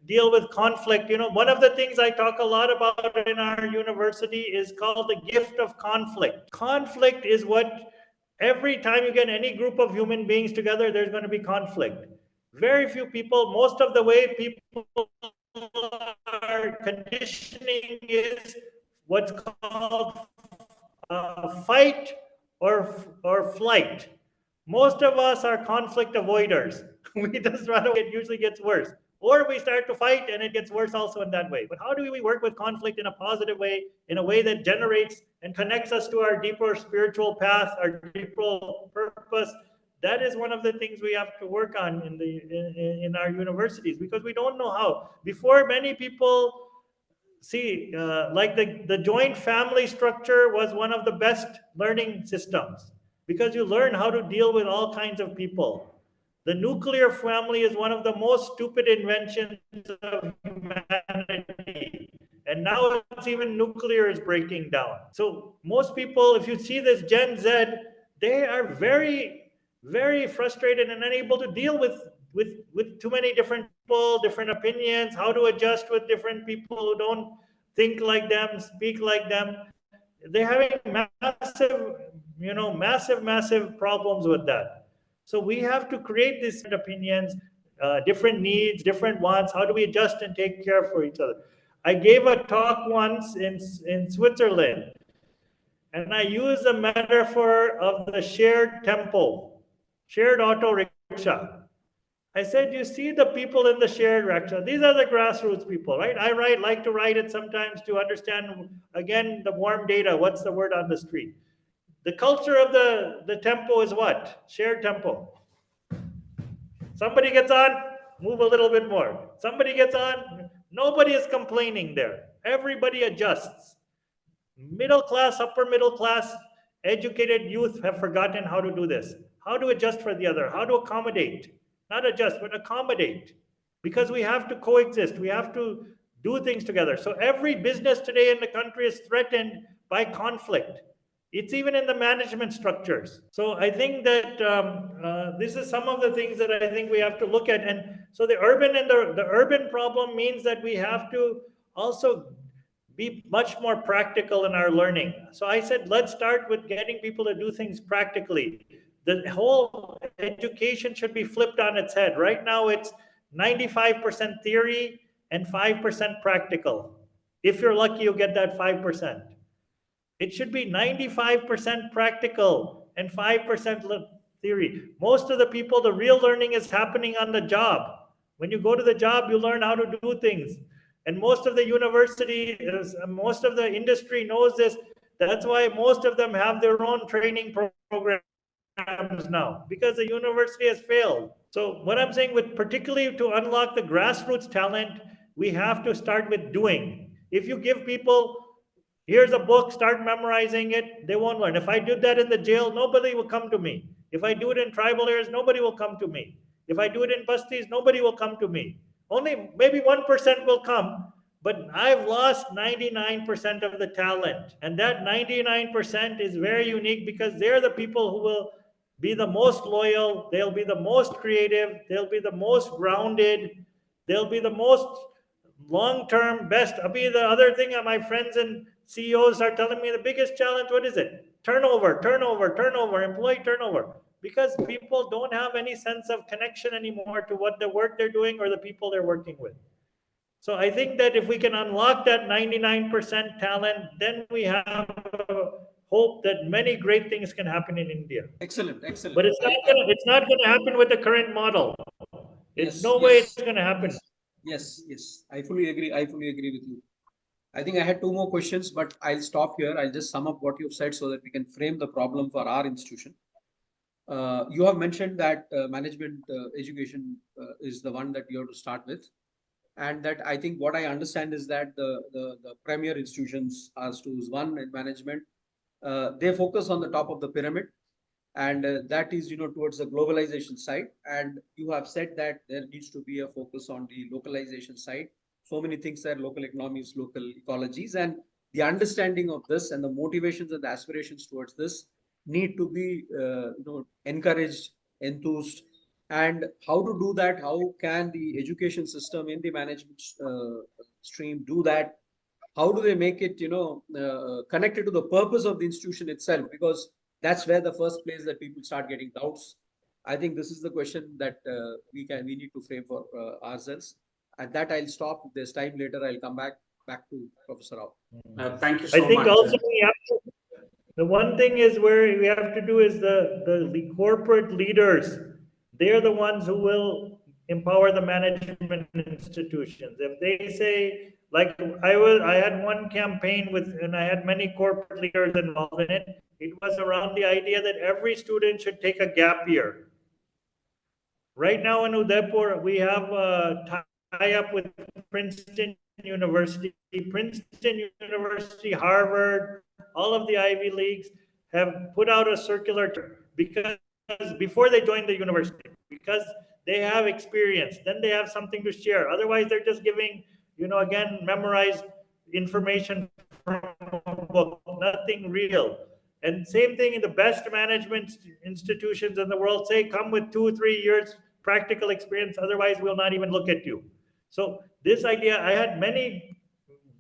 deal with conflict? One of the things I talk a lot about in our university is called the gift of conflict. Conflict is what, every time you get any group of human beings together, there's going to be conflict. Very few people, most of the way people are conditioning is what's called fight or flight. Most of us are conflict avoiders. We just run away. It usually gets worse. Or we start to fight and it gets worse also in that way. But how do we work with conflict in a positive way, in a way that generates and connects us to our deeper spiritual path, our deeper purpose? That is one of the things we have to work on in our universities, because we don't know how. Before, many people see, like the joint family structure was one of the best learning systems, because you learn how to deal with all kinds of people. The nuclear family is one of the most stupid inventions of humanity. And now it's even nuclear is breaking down. So most people, if you see this Gen Z, they are very, very frustrated and unable to deal with too many different people, different opinions, how to adjust with different people who don't think like them, speak like them. They're having massive problems with that. So we have to create these opinions, different needs, different wants. How do we adjust and take care for each other? I gave a talk once in Switzerland, and I used the metaphor of the shared tempo, shared auto rickshaw. I said, you see the people in the shared rickshaw. These are the grassroots people, right? I like to write it sometimes to understand, again, the warm data. What's the word on the street? The culture of the tempo is what? Shared tempo. Somebody gets on, move a little bit more. Somebody gets on, nobody is complaining there. Everybody adjusts. Middle class, upper middle class, educated youth have forgotten how to do this. How to adjust for the other, how to accommodate. Not adjust, but accommodate. Because we have to coexist. We have to do things together. So every business today in the country is threatened by conflict. It's even in the management structures. So I think that this is some of the things that I think we have to look at. And so the urban problem means that we have to also be much more practical in our learning. So I said, let's start with getting people to do things practically. The whole education should be flipped on its head. Right now, it's 95% theory and 5% practical. If you're lucky, you'll get that 5%. It should be 95% practical and 5% theory. Most of the people, the real learning is happening on the job. When you go to the job, you learn how to do things. And most of the university, most of the industry knows this. That's why most of them have their own training programs now, because the university has failed. So what I'm saying, with particularly to unlock the grassroots talent, we have to start with doing. If you give people, here's a book, start memorizing it, they won't learn. If I did that in the jail, nobody will come to me. If I do it in tribal areas, nobody will come to me. If I do it in busties, nobody will come to me. Only maybe 1% will come, But I've lost 99% of the talent. And that 99% is very unique because they're the people who will be the most loyal, they'll be the most creative, they'll be the most grounded, they'll be the most long-term best. Abhi, the other thing my friends and CEOs are telling me, the biggest challenge, what is it? Turnover, employee turnover. Because people don't have any sense of connection anymore to what the work they're doing or the people they're working with. So I think that if we can unlock that 99% talent, then we have hope that many great things can happen in India. Excellent, excellent. But it's not gonna happen with the current model. It's Yes, no way yes, it's gonna happen. yes, yes. I fully agree. I fully agree with you. I think I had two more questions, but I'll stop here. I'll just sum up what you've said so that we can frame the problem for our institution. You have mentioned that management education is the one that you have to start with. And that I think what I understand is that the premier institutions as to one in management, they focus on the top of the pyramid, and that is towards the globalization side. And you have said that there needs to be a focus on the localization side. So many things are local economies, local ecologies, and the understanding of this and the motivations and the aspirations towards this need to be encouraged, enthused. And how to do that? How can the education system in the management stream do that? How do they make it connected to the purpose of the institution itself? Because that's where the first place that people start getting doubts. I think this is the question that we need to frame for ourselves. At that, I'll stop. If there's time later, I'll come back to Professor Rao. Thank you so much. I think also we have to, the one thing is where we have to do is the corporate leaders. They're the ones who will empower the management institutions. If they say, like I had one campaign and I had many corporate leaders involved in it. It was around the idea that every student should take a gap year. Right now in Udaipur, we have a tie-up with Princeton University. Princeton University, Harvard, all of the Ivy Leagues have put out a circular because before they join the university, because they have experience, then they have something to share. Otherwise, they're just giving, again, memorized information from a book, nothing real. And same thing in the best management institutions in the world say, come with 2-3 years practical experience, otherwise we'll not even look at you. So this idea, I had many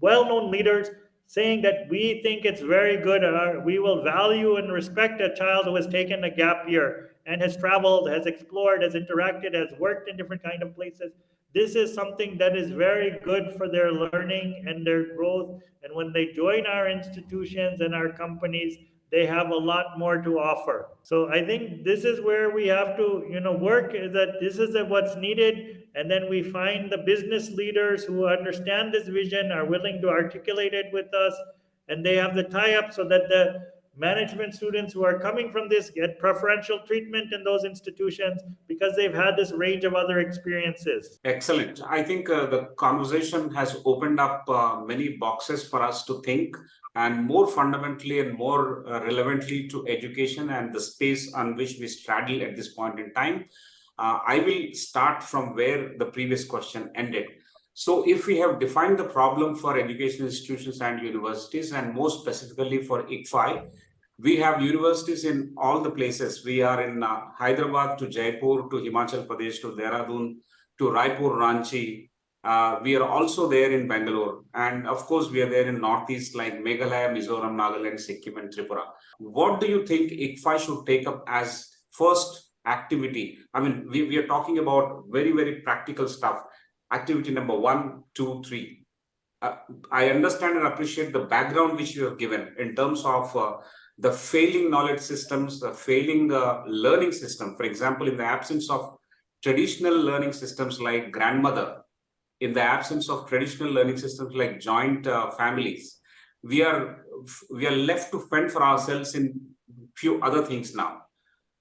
well-known leaders saying that we think it's very good, we will value and respect a child who has taken a gap year and has traveled, has explored, has interacted, has worked in different kind of places. This is something that is very good for their learning and their growth. And when they join our institutions and our companies, they have a lot more to offer. So I think this is where we have to, work, is that this is what's needed. And then we find the business leaders who understand this vision, are willing to articulate it with us, and they have the tie-up so that the management students who are coming from this get preferential treatment in those institutions because they've had this range of other experiences. Excellent. I think the conversation has opened up many boxes for us to think, and more fundamentally and more relevantly to education and the space on which we straddle at this point in time. I will start from where the previous question ended. So if we have defined the problem for education institutions and universities, and more specifically for ICFAI, we have universities in all the places. We are in Hyderabad to Jaipur to Himachal Pradesh to Dehradun to Raipur, Ranchi. We are also there in Bangalore. And of course, we are there in Northeast like Meghalaya, Mizoram, Nagaland, Sikkim, and Tripura. What do you think ICFAI should take up as first activity? I mean, we are talking about very, very practical stuff. Activity number 1, 2, 3. I understand and appreciate the background which you have given in terms of the failing knowledge systems, the failing learning system. For example, in the absence of traditional learning systems like grandmother, in the absence of traditional learning systems like joint families, we are left to fend for ourselves in few other things now.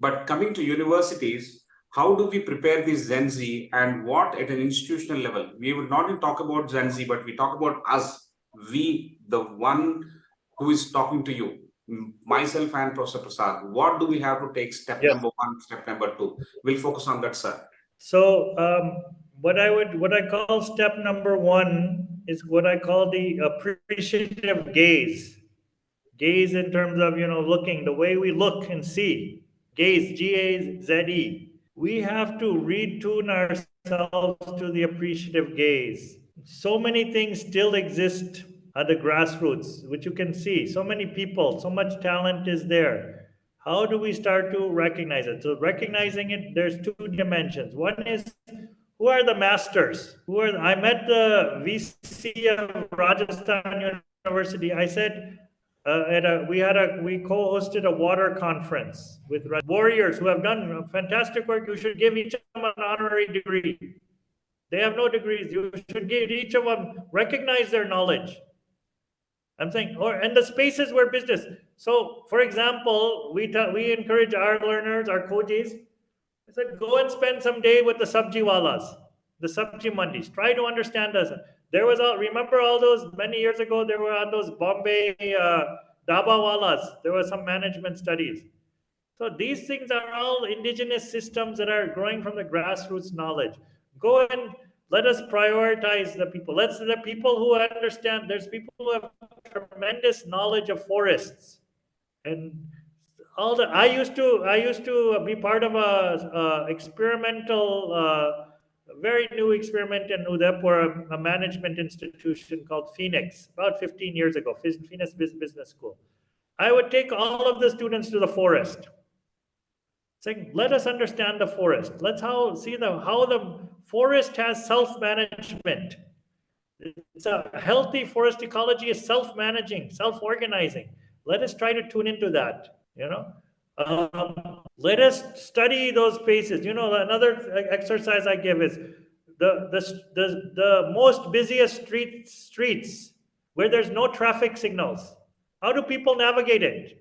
But coming to universities, how do we prepare this Gen Z, and what at an institutional level? We would not even talk about Gen Z, but we talk about us, we, the one who is talking to you, myself and Professor Prasad. What do we have to take step number 1, step number 2? We'll focus on that, sir. So what I call step number 1 is what I call the appreciative gaze. Gaze in terms of, looking, the way we look and see. Gaze, Gaze. We have to retune ourselves to the appreciative gaze. So many things still exist at the grassroots, which you can see. So many people, so much talent is there. How do we start to recognize it? So recognizing it, there's two dimensions. One is, who are the masters? I met the VC of Rajasthan University. I said, we co-hosted a water conference with warriors who have done fantastic work. You should give each of them an honorary degree. They have no degrees. You should give each of them, recognize their knowledge. I'm saying, and the spaces where business. So, for example, we encourage our learners, our coaches. I said, go and spend some day with the sabji walas, the sabji mandis. Try to understand us. There was remember all those many years ago. There were those Bombay dhaba walas. There were some management studies. So these things are all indigenous systems that are growing from the grassroots knowledge. Go and let us prioritize the people. The people who understand. There's people who have tremendous knowledge of forests, and I used to be part of a experimental, very new experiment in Udaipur, a management institution called Phoenix, about 15 years ago, Phoenix Business School. I would take all of the students to the forest, saying, let us understand the forest. Let's see how the forest has self-management. It's a healthy forest ecology is self-managing, self-organizing. Let us try to tune into that. Let us study those spaces. Another exercise I give is the most busiest streets where there's no traffic signals. How do people navigate it?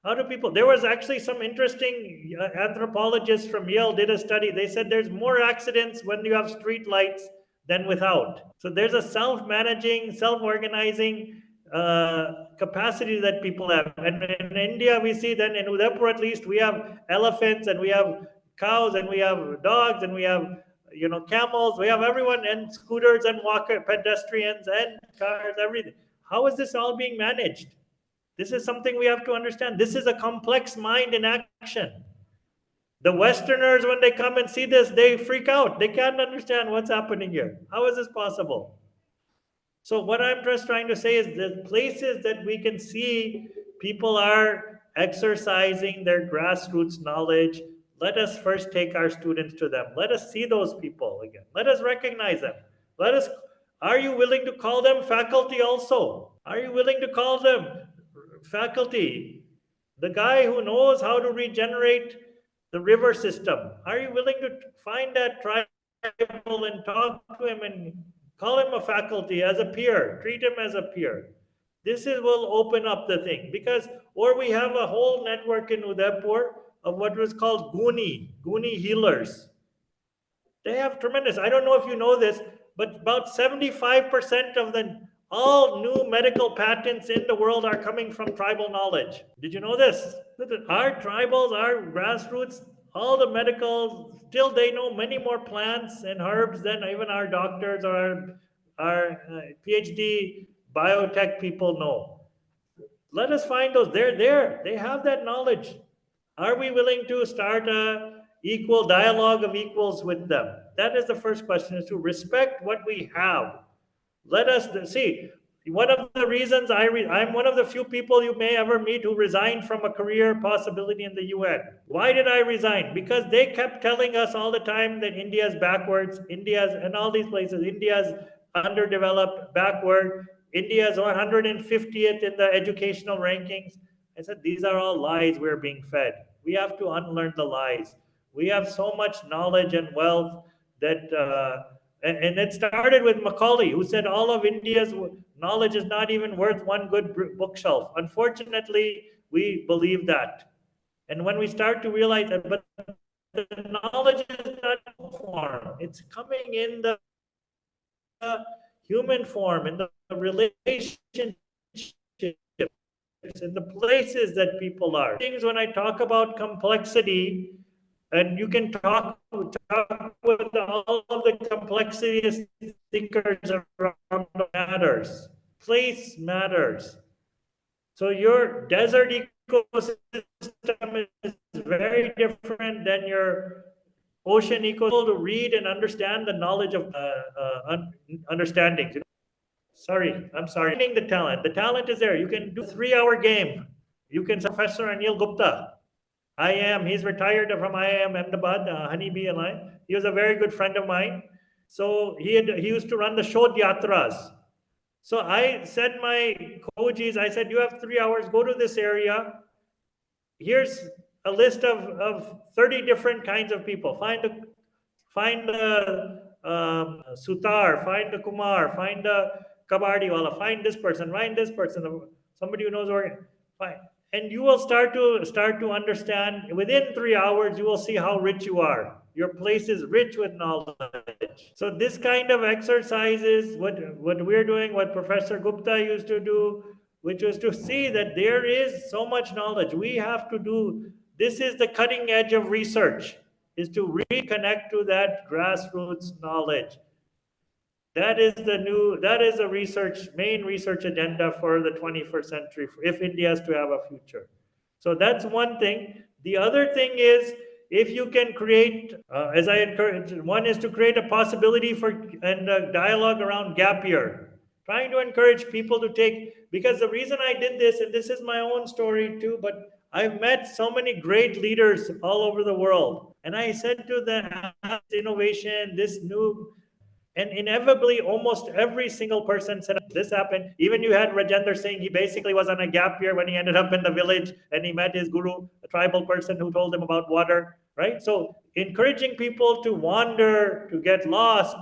There was actually some interesting anthropologists from Yale did a study. They said there's more accidents when you have street lights than without. So there's a self-managing, self-organizing capacity that people have. And in India, we see then in Udaipur at least, we have elephants and we have cows and we have dogs and we have camels. We have everyone, and scooters and pedestrians and cars, everything. How is this all being managed? This is something we have to understand. This is a complex mind in action. The Westerners, when they come and see this, they freak out. They can't understand what's happening here. How is this possible? So what I'm just trying to say is the places that we can see people are exercising their grassroots knowledge, let us first take our students to them. Let us see those people again. Let us recognize them. Are you willing to call them faculty also? Are you willing to call them faculty? The guy who knows how to regenerate the river system. Are you willing to find that tribal and talk to him and call him a faculty as a peer? Treat him as a peer. This will open up the thing, or we have a whole network in Udaipur of what was called Guni healers. They have tremendous, I don't know if you know this, but about 75% of all new medical patents in the world are coming from tribal knowledge. Did you know this? Our tribals, our grassroots, all the medical, still they know many more plants and herbs than even our doctors or our PhD biotech people know. Let us find those. They're there. They have that knowledge. Are we willing to start a equal dialogue of equals with them? That is the first question, is to respect what we have. Let us see. One of the reasons I'm one of the few people you may ever meet who resigned from a career possibility in the UN. Why did I resign? Because they kept telling us all the time that India's backwards, and all these places, India's underdeveloped, backward, India's 150th in the educational rankings. I said, these are all lies we're being fed. We have to unlearn the lies. We have so much knowledge and wealth that, and it started with Macaulay, who said all of India's knowledge is not even worth one good bookshelf. Unfortunately, we believe that. And when we start to realize that, but the knowledge is not form, it's coming in the human form, in the relationships, in the places that people are. Things when I talk about complexity, and you can talk with all of the complexities thinkers around matters. Place matters. So your desert ecosystem is very different than your ocean ecosystem. To read and understand the knowledge of understandings. Sorry, I'm sorry. The talent. The talent is there. You can do a 3-hour game. You can Professor Anil Gupta. He's retired from IIM Ahmedabad, Honeybee Alliance. He was a very good friend of mine. So he used to run the Shodh Yatras. So I said my Kojis, I said, you have 3 hours, go to this area. Here's a list of 30 different kinds of people. Find the Sutar, find the Kumar, find the Kabardiwala, find this person, somebody who knows fine. And you will start to understand within 3 hours, you will see how rich you are. Your place is rich with knowledge. So this kind of exercises, what we're doing, what Professor Gupta used to do, which was to see that there is so much knowledge. We have to do, this is the cutting edge of research, is to reconnect to that grassroots knowledge. That is the main research agenda for the 21st century, if India is to have a future. So that's one thing. The other thing is, if you can create, as I encourage, one is to create a possibility for and a dialogue around gap year. Trying to encourage people to take, because the reason I did this, and this is my own story too, but I've met so many great leaders all over the world. And I said to them, innovation, this new, and inevitably, almost every single person said this happened. Even you had Rajendra saying he basically was on a gap year when he ended up in the village and he met his guru, a tribal person who told him about water, right? So encouraging people to wander, to get lost,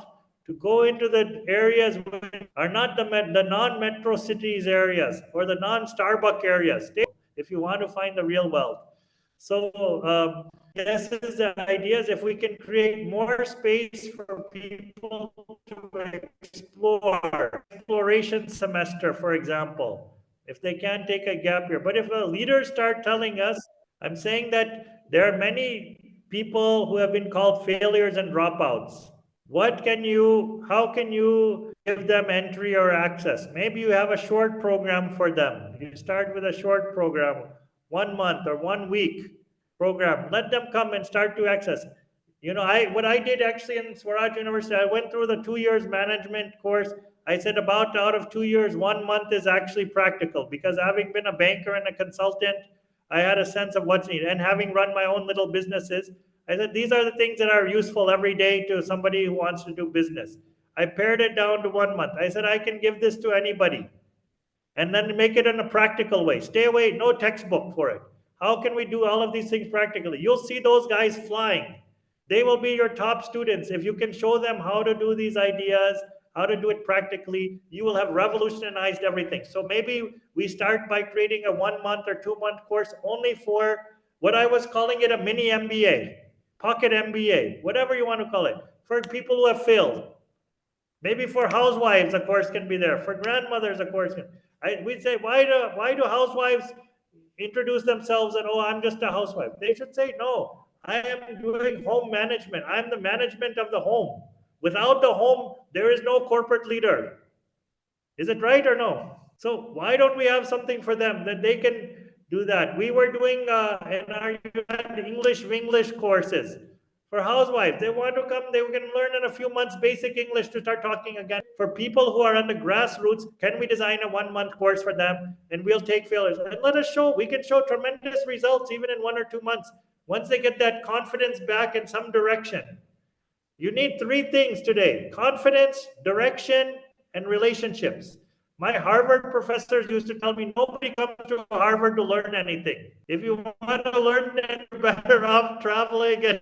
to go into the areas which are not the non-metro cities areas or the non-Starbucks areas. If you want to find the real wealth. So this is the ideas. If we can create more space for people to explore, exploration semester, for example, if they can take a gap year. But if the leaders start telling us, I'm saying that there are many people who have been called failures and dropouts. How can you give them entry or access? Maybe you have a short program for them. You start with a short program, 1 month or 1 week program. Let them come and start to access. What I did actually in Swaraj University, I went through the 2 years management course. I said about out of 2 years, 1 month is actually practical, because having been a banker and a consultant, I had a sense of what's needed. And having run my own little businesses, I said, these are the things that are useful every day to somebody who wants to do business. I pared it down to 1 month. I said, I can give this to anybody. And then make it in a practical way. Stay away, no textbook for it. How can we do all of these things practically? You'll see those guys flying. They will be your top students. If you can show them how to do these ideas, how to do it practically, you will have revolutionized everything. So maybe we start by creating a 1 month or 2 month course only for what I was calling it a mini MBA, pocket MBA, whatever you want to call it, for people who have failed. Maybe for housewives, a course can be there. For grandmothers, a course can. We'd say, why do housewives introduce themselves and, oh, I'm just a housewife? They should say, no, I am doing home management. I'm the management of the home. Without the home, there is no corporate leader. Is it right or no? So why don't we have something for them that they can do that? We were doing English courses for housewives. They want to come, they can learn in a few months basic English to start talking again. For people who are on the grassroots, can we design a 1 month course for them? And we'll take failures. And let us show, we can show tremendous results even in 1 or 2 months. Once they get that confidence back in some direction. You need 3 things today: confidence, direction, and relationships. My Harvard professors used to tell me, nobody comes to Harvard to learn anything. If you want to learn, you're better off traveling and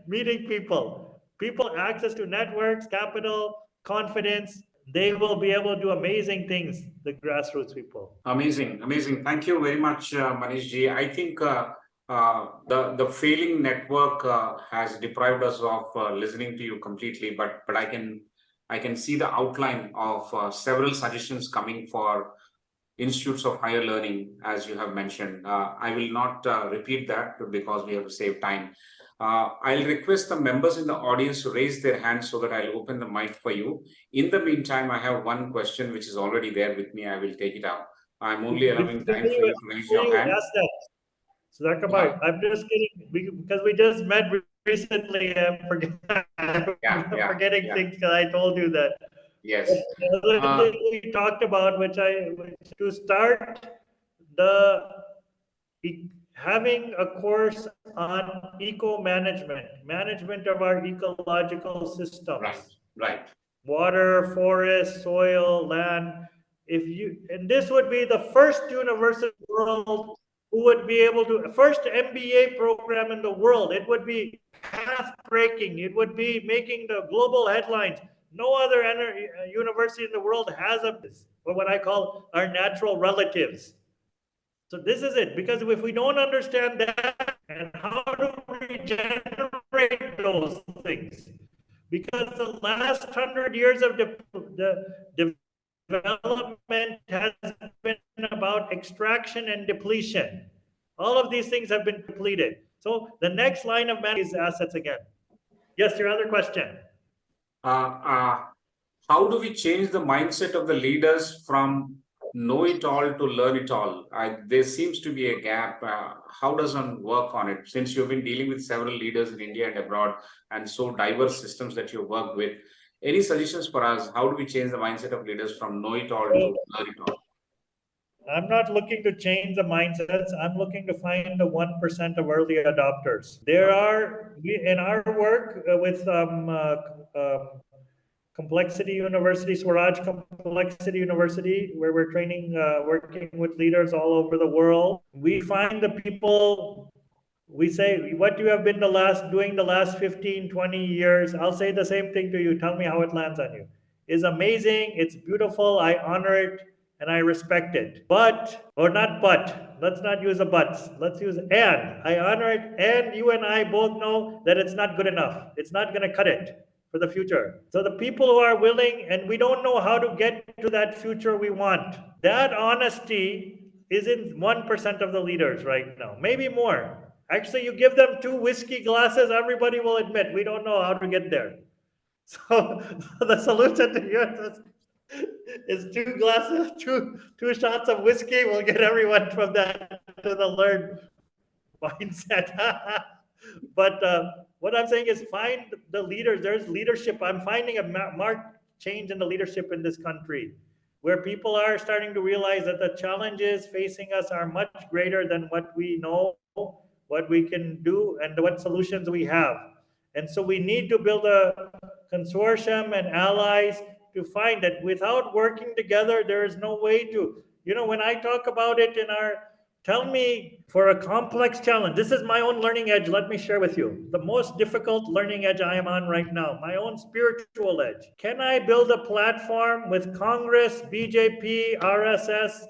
meeting people. People access to networks, capital, confidence, they will be able to do amazing things, the grassroots people. Amazing. Thank you very much, Manish Ji. I think the failing network has deprived us of listening to you completely, but I can see the outline of several suggestions coming for institutes of higher learning, as you have mentioned. I will not repeat that because we have to save time. I'll request the members in the audience to raise their hands so that I'll open the mic for you. In the meantime, I have one question which is already there with me. I will take it out. I'm only allowing time for you to raise Before your you hand. ask that, Sudhakar, I'm just kidding because we just met recently. I'm forgetting things because I told you that. Yes. The other thing we talked about, which to start the having a course on management of our ecological systems. Right. Water, forest, soil, land. And this would be the first university in the world who would be able to, first MBA program in the world. It would be path-breaking. It would be making the global headlines. No other university in the world has what I call our natural relatives. So this is it, because if we don't understand that, and how to regenerate those things, because the last 100 years of the development has been about extraction and depletion. All of these things have been depleted. So the next line of management is assets again. Yes, your other question. How do we change the mindset of the leaders from know it all to learn it all? There seems to be a gap. How does one work on it? Since you've been dealing with several leaders in India and abroad, and so diverse systems that you work with, any suggestions for us? How do we change the mindset of leaders from know it all to learn it all? I'm not looking to change the mindsets. I'm looking to find the 1% of early adopters. In our work with Complexity University, Swaraj Complexity University, where we're training, working with leaders all over the world. We find the people, we say, what you have been doing the last 15, 20 years, I'll say the same thing to you. Tell me how it lands on you. Is amazing, it's beautiful, I honor it, and I respect it. Let's not use a but. Let's use and. I honor it, and you and I both know that it's not good enough. It's not going to cut it for the future. So the people who are willing, and we don't know how to get to that future we want, that honesty is in 1% of the leaders right now, maybe more. Actually, you give them 2 whiskey glasses, everybody will admit we don't know how to get there. So the solution to you is 2 glasses, two shots of whiskey will get everyone from that to the learned mindset. But what I'm saying is find the leaders. There's leadership. I'm finding a marked change in the leadership in this country, where people are starting to realize that the challenges facing us are much greater than what we know, what we can do, and what solutions we have. And so we need to build a consortium and allies to find that without working together, there is no way to, when I talk about it tell me for a complex challenge, this is my own learning edge, let me share with you. The most difficult learning edge I am on right now, my own spiritual edge. Can I build a platform with Congress, BJP, RSS,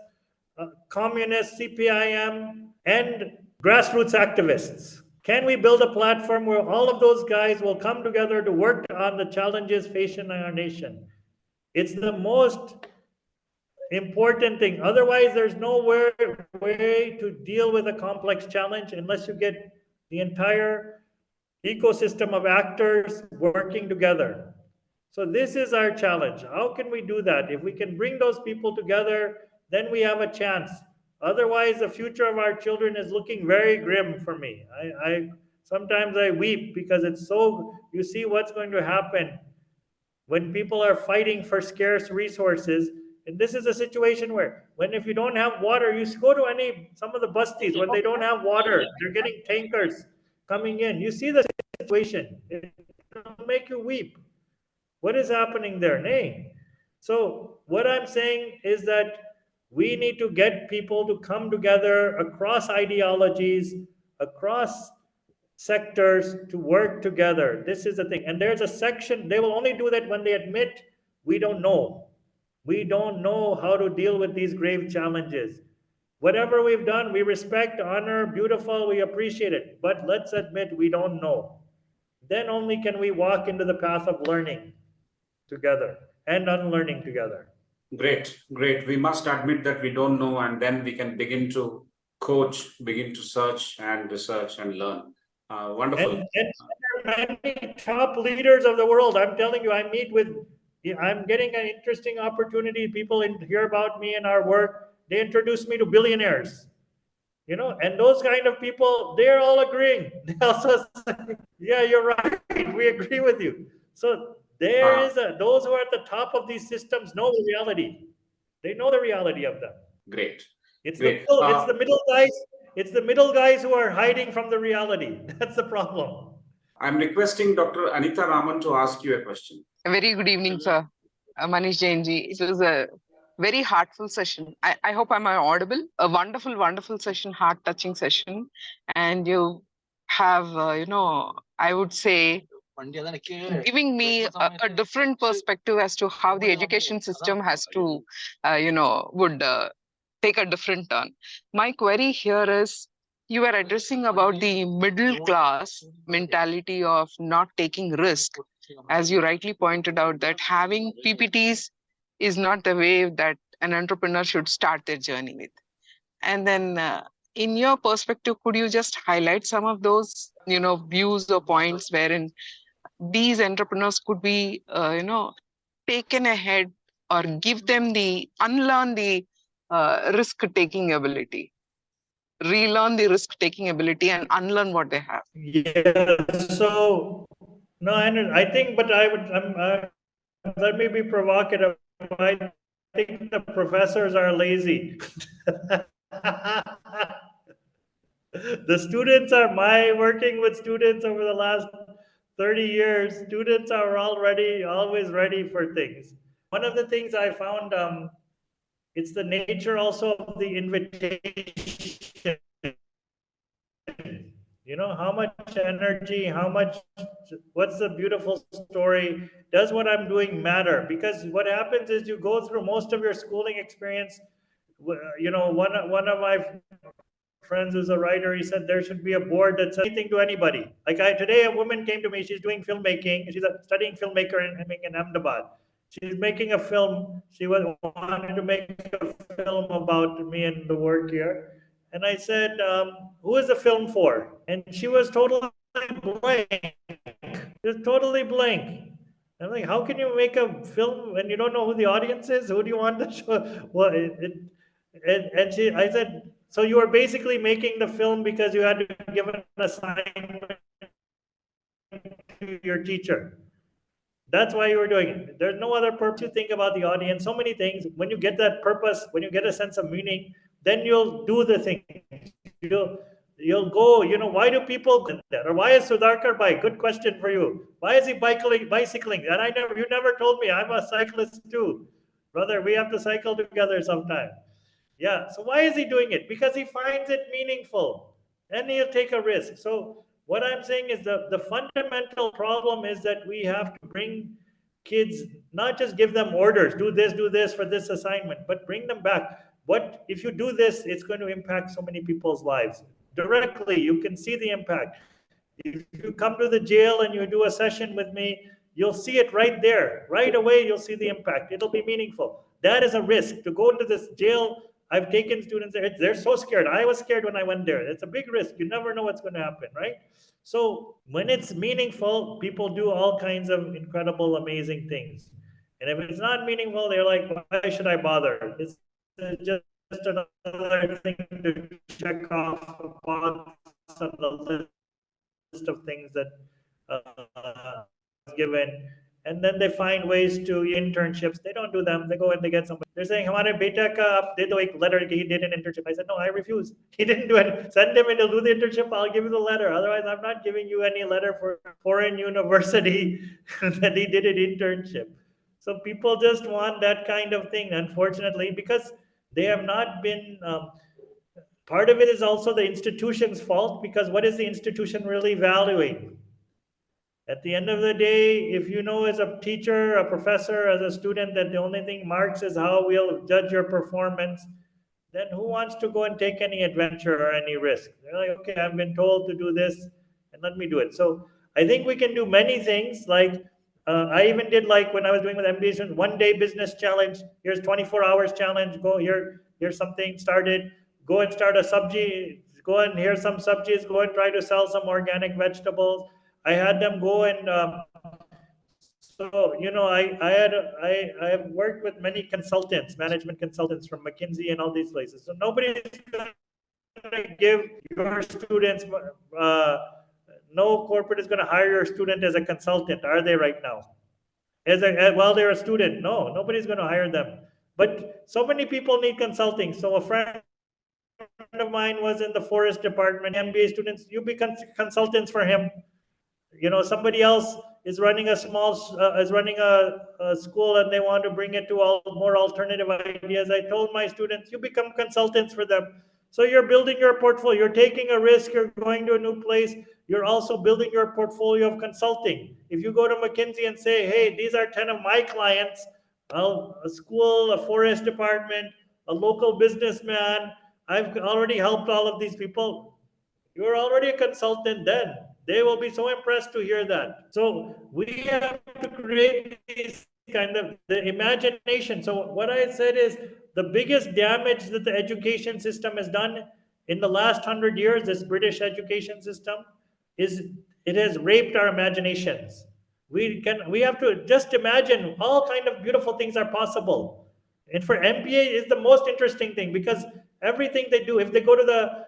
communists, CPIM, and grassroots activists? Can we build a platform where all of those guys will come together to work on the challenges facing our nation? It's the most important thing. Otherwise, there's no way to deal with a complex challenge unless you get the entire ecosystem of actors working together. So this is our challenge. How can we do that? If we can bring those people together, then we have a chance. Otherwise, the future of our children is looking very grim for me. Sometimes I weep because you see what's going to happen when people are fighting for scarce resources. And this is a situation where, if you don't have water, you go to some of the busties, when they don't have water, they're getting tankers coming in. You see the situation. It'll make you weep. What is happening there? Nay. So what I'm saying is that we need to get people to come together across ideologies, across sectors, to work together. This is the thing. And there's a section, they will only do that when they admit we don't know. We don't know how to deal with these grave challenges. Whatever we've done, we respect, honor, beautiful, we appreciate it. But let's admit we don't know. Then only can we walk into the path of learning together and unlearning together. Great. We must admit that we don't know, and then we can begin to coach, begin to search and research and learn. Wonderful. And there are many top leaders of the world. I'm telling you, I'm getting an interesting opportunity. People hear about me and our work. They introduce me to billionaires, and those kind of people, they're all agreeing. They also say, yeah, you're right. We agree with you. So there is those who are at the top of these systems know the reality. They know the reality of them. Great. It's Great. the middle guys. It's the middle guys who are hiding from the reality. That's the problem. I'm requesting Dr. Anita Raman to ask you a question. A very good evening, sir. Manish Jain ji. It was a very heartful session. I hope I'm audible. A wonderful, wonderful session, heart-touching session. And you have, I would say, giving me a different perspective as to how the education system has to, would take a different turn. My query here is, you are addressing about the middle class mentality of not taking risk. As you rightly pointed out, that having PPTs is not the way that an entrepreneur should start their journey with. And then in your perspective, could you just highlight some of those, views or points wherein these entrepreneurs could be, taken ahead, or give them unlearn the risk-taking ability, relearn the risk-taking ability and unlearn what they have? Yeah, so no, I think, but let me be provocative. I think the professors are lazy. The students working with students over the last 30 years, students are always ready for things. One of the things I found, it's the nature also of the invitation. How much energy, what's the beautiful story? Does what I'm doing matter? Because what happens is you go through most of your schooling experience. One of my friends who's a writer, he said there should be a board that says anything to anybody. Today, a woman came to me, she's doing filmmaking, she's studying filmmaker in Ahmedabad. She's making a film. She wanted to make a film about me and the work here. And I said, who is the film for? And she was totally blank. Just totally blank. I'm like, how can you make a film when you don't know who the audience is? Who do you want to show? Well, I said, so you are basically making the film because you had to give an assignment to your teacher. That's why you were doing it. There's no other purpose. You think about the audience, so many things. When you get that purpose, when you get a sense of meaning, then you'll do the thing. You'll go, why do people do that? Or why is Sudhakar bike? Good question for you. Why is he bicycling? And you never told me. I'm a cyclist too. Brother, we have to cycle together sometime. Yeah, so why is he doing it? Because he finds it meaningful and he'll take a risk. So what I'm saying is the fundamental problem is that we have to bring kids, not just give them orders, do this for this assignment, but bring them back. What if you do this, it's going to impact so many people's lives. Directly, you can see the impact. If you come to the jail and you do a session with me, you'll see it right there. Right away, you'll see the impact. It'll be meaningful. That is a risk. To go into this jail, I've taken students there. They're so scared. I was scared when I went there. It's a big risk. You never know what's going to happen, right? So when it's meaningful, people do all kinds of incredible, amazing things. And if it's not meaningful, they're like, why should I bother? It's just another thing to check off a box on the list of things that given. And then they find ways to internships. They don't do them. They go and they get somebody. They're saying, "Hamare beta ka aap de do ek letter." He did an internship. I said, "No, I refuse. He didn't do it. Send him and he'll do the internship. I'll give you the letter. Otherwise, I'm not giving you any letter for foreign university that he did an internship." So people just want that kind of thing, unfortunately, because they have not been. Part of it is also the institution's fault, because what is the institution really valuing? At the end of the day, if you know as a teacher, a professor, as a student, that the only thing marks is how we'll judge your performance, then who wants to go and take any adventure or any risk? They're like, okay, I've been told to do this and let me do it. So I think we can do many things. Like I even did, like when I was doing with MBA, 1-day business challenge. Here's 24 hours challenge. Go here, here's something started. Go and start a go and here's some subsidies, go and try to sell some organic vegetables. I had them go and so, I have worked with many consultants, management consultants from McKinsey and all these places. So nobody's going to give your students, no corporate is going to hire your student as a consultant, are they right now? While they're a student, no, nobody's going to hire them. But so many people need consulting. So a friend of mine was in the forest department, MBA students, you become consultants for him. Somebody else is running a school and they want to bring it to all more alternative ideas. I told my students, you become consultants for them. So you're building your portfolio, you're taking a risk, you're going to a new place, you're also building your portfolio of consulting. If you go to McKinsey and say, hey, these are 10 of my clients, a school, a forest department, a local businessman, I've already helped all of these people. You're already a consultant then. They will be so impressed to hear that. So we have to create these kind of the imagination. So what I said is the biggest damage that the education system has done in the last 100 years, this British education system, is it has raped our imaginations. We have to just imagine all kind of beautiful things are possible. And for MBA is the most interesting thing because everything they do, if they go to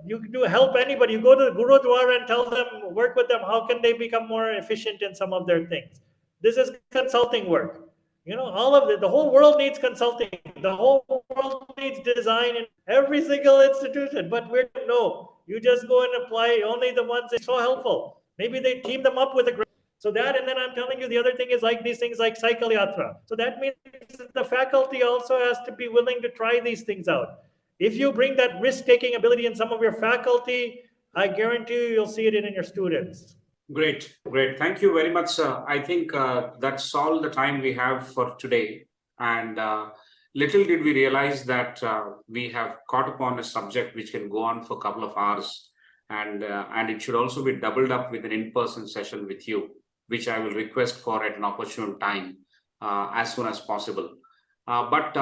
you can help anybody. You go to the Gurudwara and tell them, work with them, how can they become more efficient in some of their things? This is consulting work. All of it, the whole world needs consulting. The whole world needs design in every single institution. But we don't know. You just go and apply only the ones that are so helpful. Maybe they team them up with a so that, and then I'm telling you, the other thing is like these things like Cycle Yatra. So that means the faculty also has to be willing to try these things out. If you bring that risk-taking ability in some of your faculty, I guarantee you'll see it in your students. Great. Thank you very much, sir. I think that's all the time we have for today. And little did we realize that we have caught upon a subject which can go on for a couple of hours. And it should also be doubled up with an in-person session with you, which I will request for at an opportune time as soon as possible. But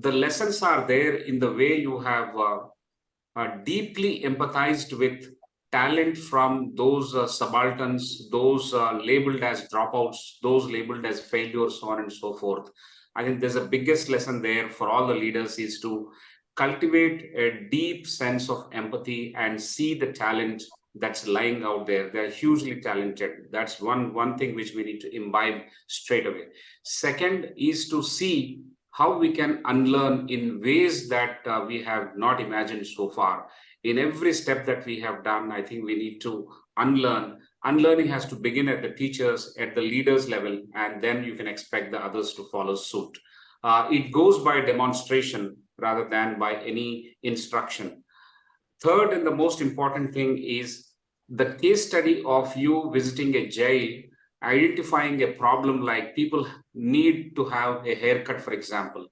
the lessons are there in the way you have deeply empathized with talent from those subalterns, those labeled as dropouts, those labeled as failures, so on and so forth. I think there's a biggest lesson there for all the leaders is to cultivate a deep sense of empathy and see the talent that's lying out there. They're hugely talented. That's one thing which we need to imbibe straight away. Second is to see how we can unlearn in ways that we have not imagined so far. In every step that we have done, I think we need to unlearn. Unlearning has to begin at the teachers, at the leaders level, and then you can expect the others to follow suit. It goes by demonstration rather than by any instruction. Third, and the most important thing is the case study of you visiting a jail, identifying a problem like people need to have a haircut, for example.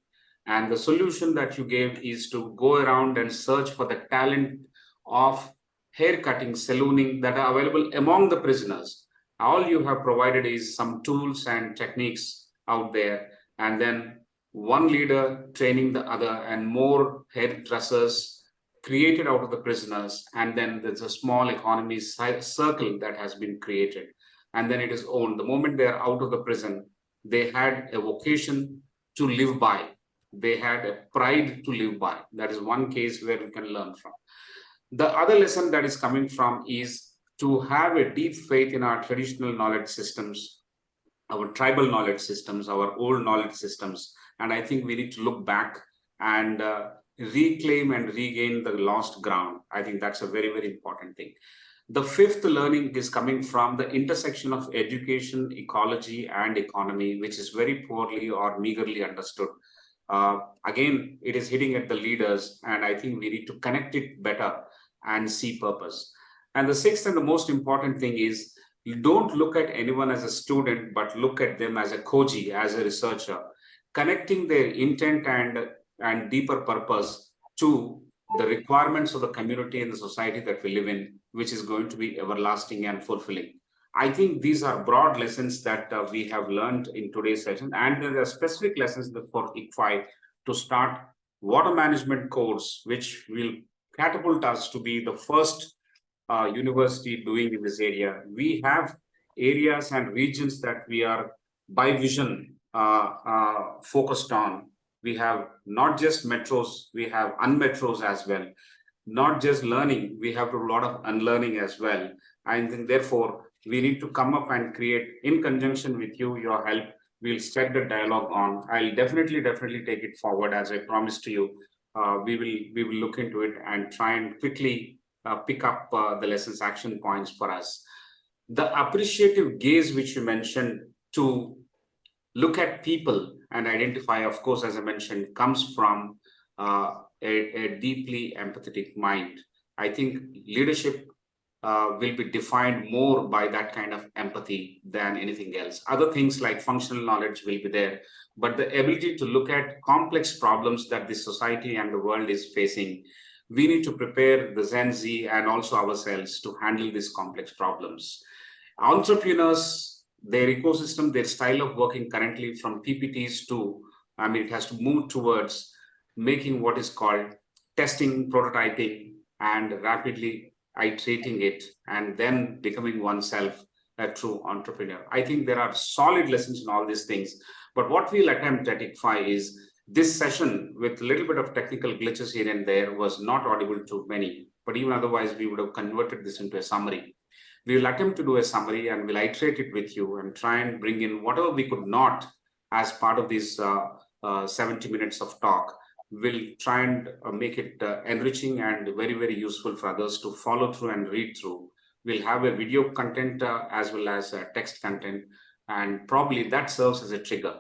And the solution that you gave is to go around and search for the talent of haircutting, salooning that are available among the prisoners. All you have provided is some tools and techniques out there, and then one leader training the other, and more hairdressers created out of the prisoners. And then there's a small economy circle that has been created. And then it is owned. The moment they are out of the prison, they had a vocation to live by. They had a pride to live by. That is one case where we can learn from. The other lesson that is coming from is to have a deep faith in our traditional knowledge systems, our tribal knowledge systems, our old knowledge systems. And I think we need to look back and reclaim and regain the lost ground. I think that's a very, very important thing. The fifth learning is coming from the intersection of education, ecology, and economy, which is very poorly or meagerly understood. Again, it is hitting at the leaders, and I think we need to connect it better and see purpose. And the sixth and the most important thing is, you don't look at anyone as a student, but look at them as a koji, as a researcher, connecting their intent and deeper purpose to the requirements of the community and the society that we live in, which is going to be everlasting and fulfilling. I think these are broad lessons that we have learned in today's session, and there are specific lessons for ICFAI to start water management course, which will catapult us to be the first university doing in this area. We have areas and regions that we are by vision focused on. We have not just metros, we have unmetros as well. Not just learning, we have a lot of unlearning as well. I think therefore, we need to come up and create, in conjunction with you, your help, we'll set the dialogue on. I'll definitely take it forward, as I promised to you. We will look into it and try and quickly pick up the lessons action points for us. The appreciative gaze which you mentioned, to look at people and identify, of course, as I mentioned, comes from a deeply empathetic mind. I think leadership will be defined more by that kind of empathy than anything else. Other things like functional knowledge will be there, but the ability to look at complex problems that the society and the world is facing, we need to prepare the Gen Z and also ourselves to handle these complex problems. Entrepreneurs, their ecosystem, their style of working currently from PPTs to, I mean, it has to move towards making what is called testing, prototyping, and rapidly iterating it, and then becoming oneself a true entrepreneur. I think there are solid lessons in all these things. But what we'll attempt at ICFAI is, this session with a little bit of technical glitches here and there was not audible to many, but even otherwise, we would have converted this into a summary. We will attempt to do a summary and we'll iterate it with you and try and bring in whatever we could not as part of these 70 minutes of talk. We'll try and make it enriching and very, very useful for others to follow through and read through. We'll have a video content as well as text content, and probably that serves as a trigger.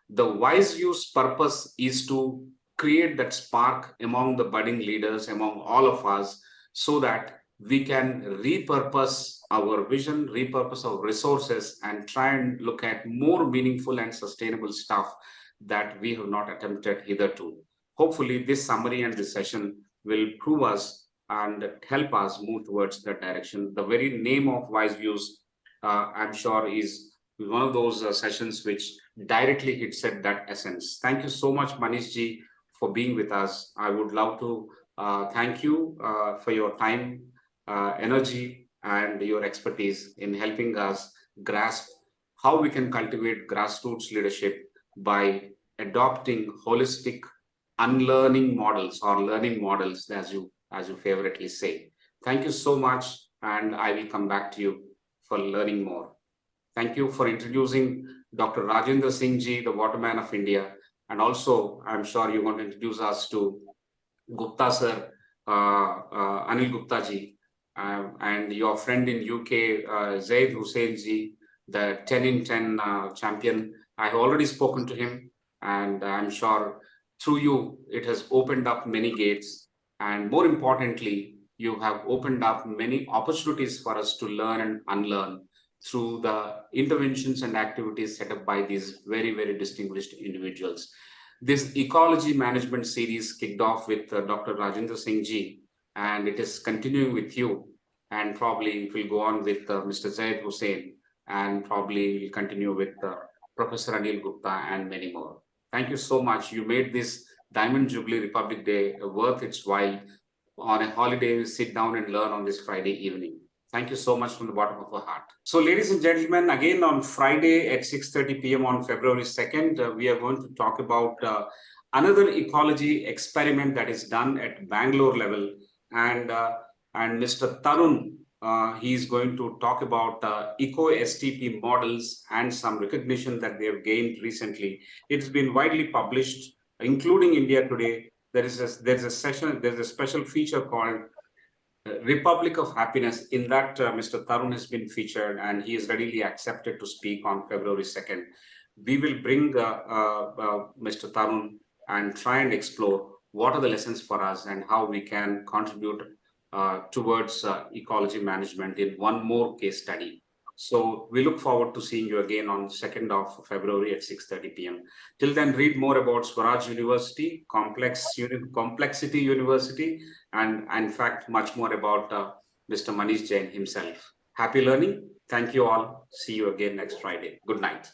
The WiseViews purpose is to create that spark among the budding leaders, among all of us, so that we can repurpose our vision, repurpose our resources, and try and look at more meaningful and sustainable stuff that we have not attempted hitherto. Hopefully, this summary and this session will prove us and help us move towards that direction. The very name of WiseViews, I'm sure, is one of those sessions which directly hits at that essence. Thank you so much, Manish Ji, for being with us. I would love to thank you for your time, energy, and your expertise in helping us grasp how we can cultivate grassroots leadership by adopting holistic unlearning models, or learning models, as you favorably say. Thank you so much, and I will come back to you for learning more. Thank you for introducing Dr. Rajendra Singh Ji, the Waterman of India, and also I'm sure you're going to introduce us to Gupta sir, Anil Gupta Ji, and your friend in UK, Zaid Hussain Ji, the 10 in 10 champion. I have already spoken to him, and I'm sure through you, it has opened up many gates. And more importantly, you have opened up many opportunities for us to learn and unlearn through the interventions and activities set up by these very, very distinguished individuals. This ecology management series kicked off with Dr. Rajendra Singh Ji, and it is continuing with you, and probably it will go on with Mr. Zaid Hussain, and probably will continue with Professor Anil Gupta and many more. Thank you so much. You made this Diamond Jubilee Republic Day worth its while. On a holiday, sit down and learn on this Friday evening. Thank you so much from the bottom of our heart. So, ladies and gentlemen, again on Friday at 6:30 p.m. on February 2nd, we are going to talk about another ecology experiment that is done at Bangalore level. And Mr. Tarun, he is going to talk about eco-STP models and some recognition that they have gained recently. It's been widely published, including India Today. There's a special feature called Republic of Happiness. In that, Mr. Tarun has been featured, and he is readily accepted to speak on February 2nd. We will bring Mr. Tarun and try and explore what are the lessons for us and how we can contribute towards ecology management in one more case study. So we look forward to seeing you again on 2nd of February at 6:30 p.m. Till then, read more about Swaraj University, Complexity University, and in fact, much more about Mr. Manish Jain himself. Happy learning. Thank you all. See you again next Friday. Good night.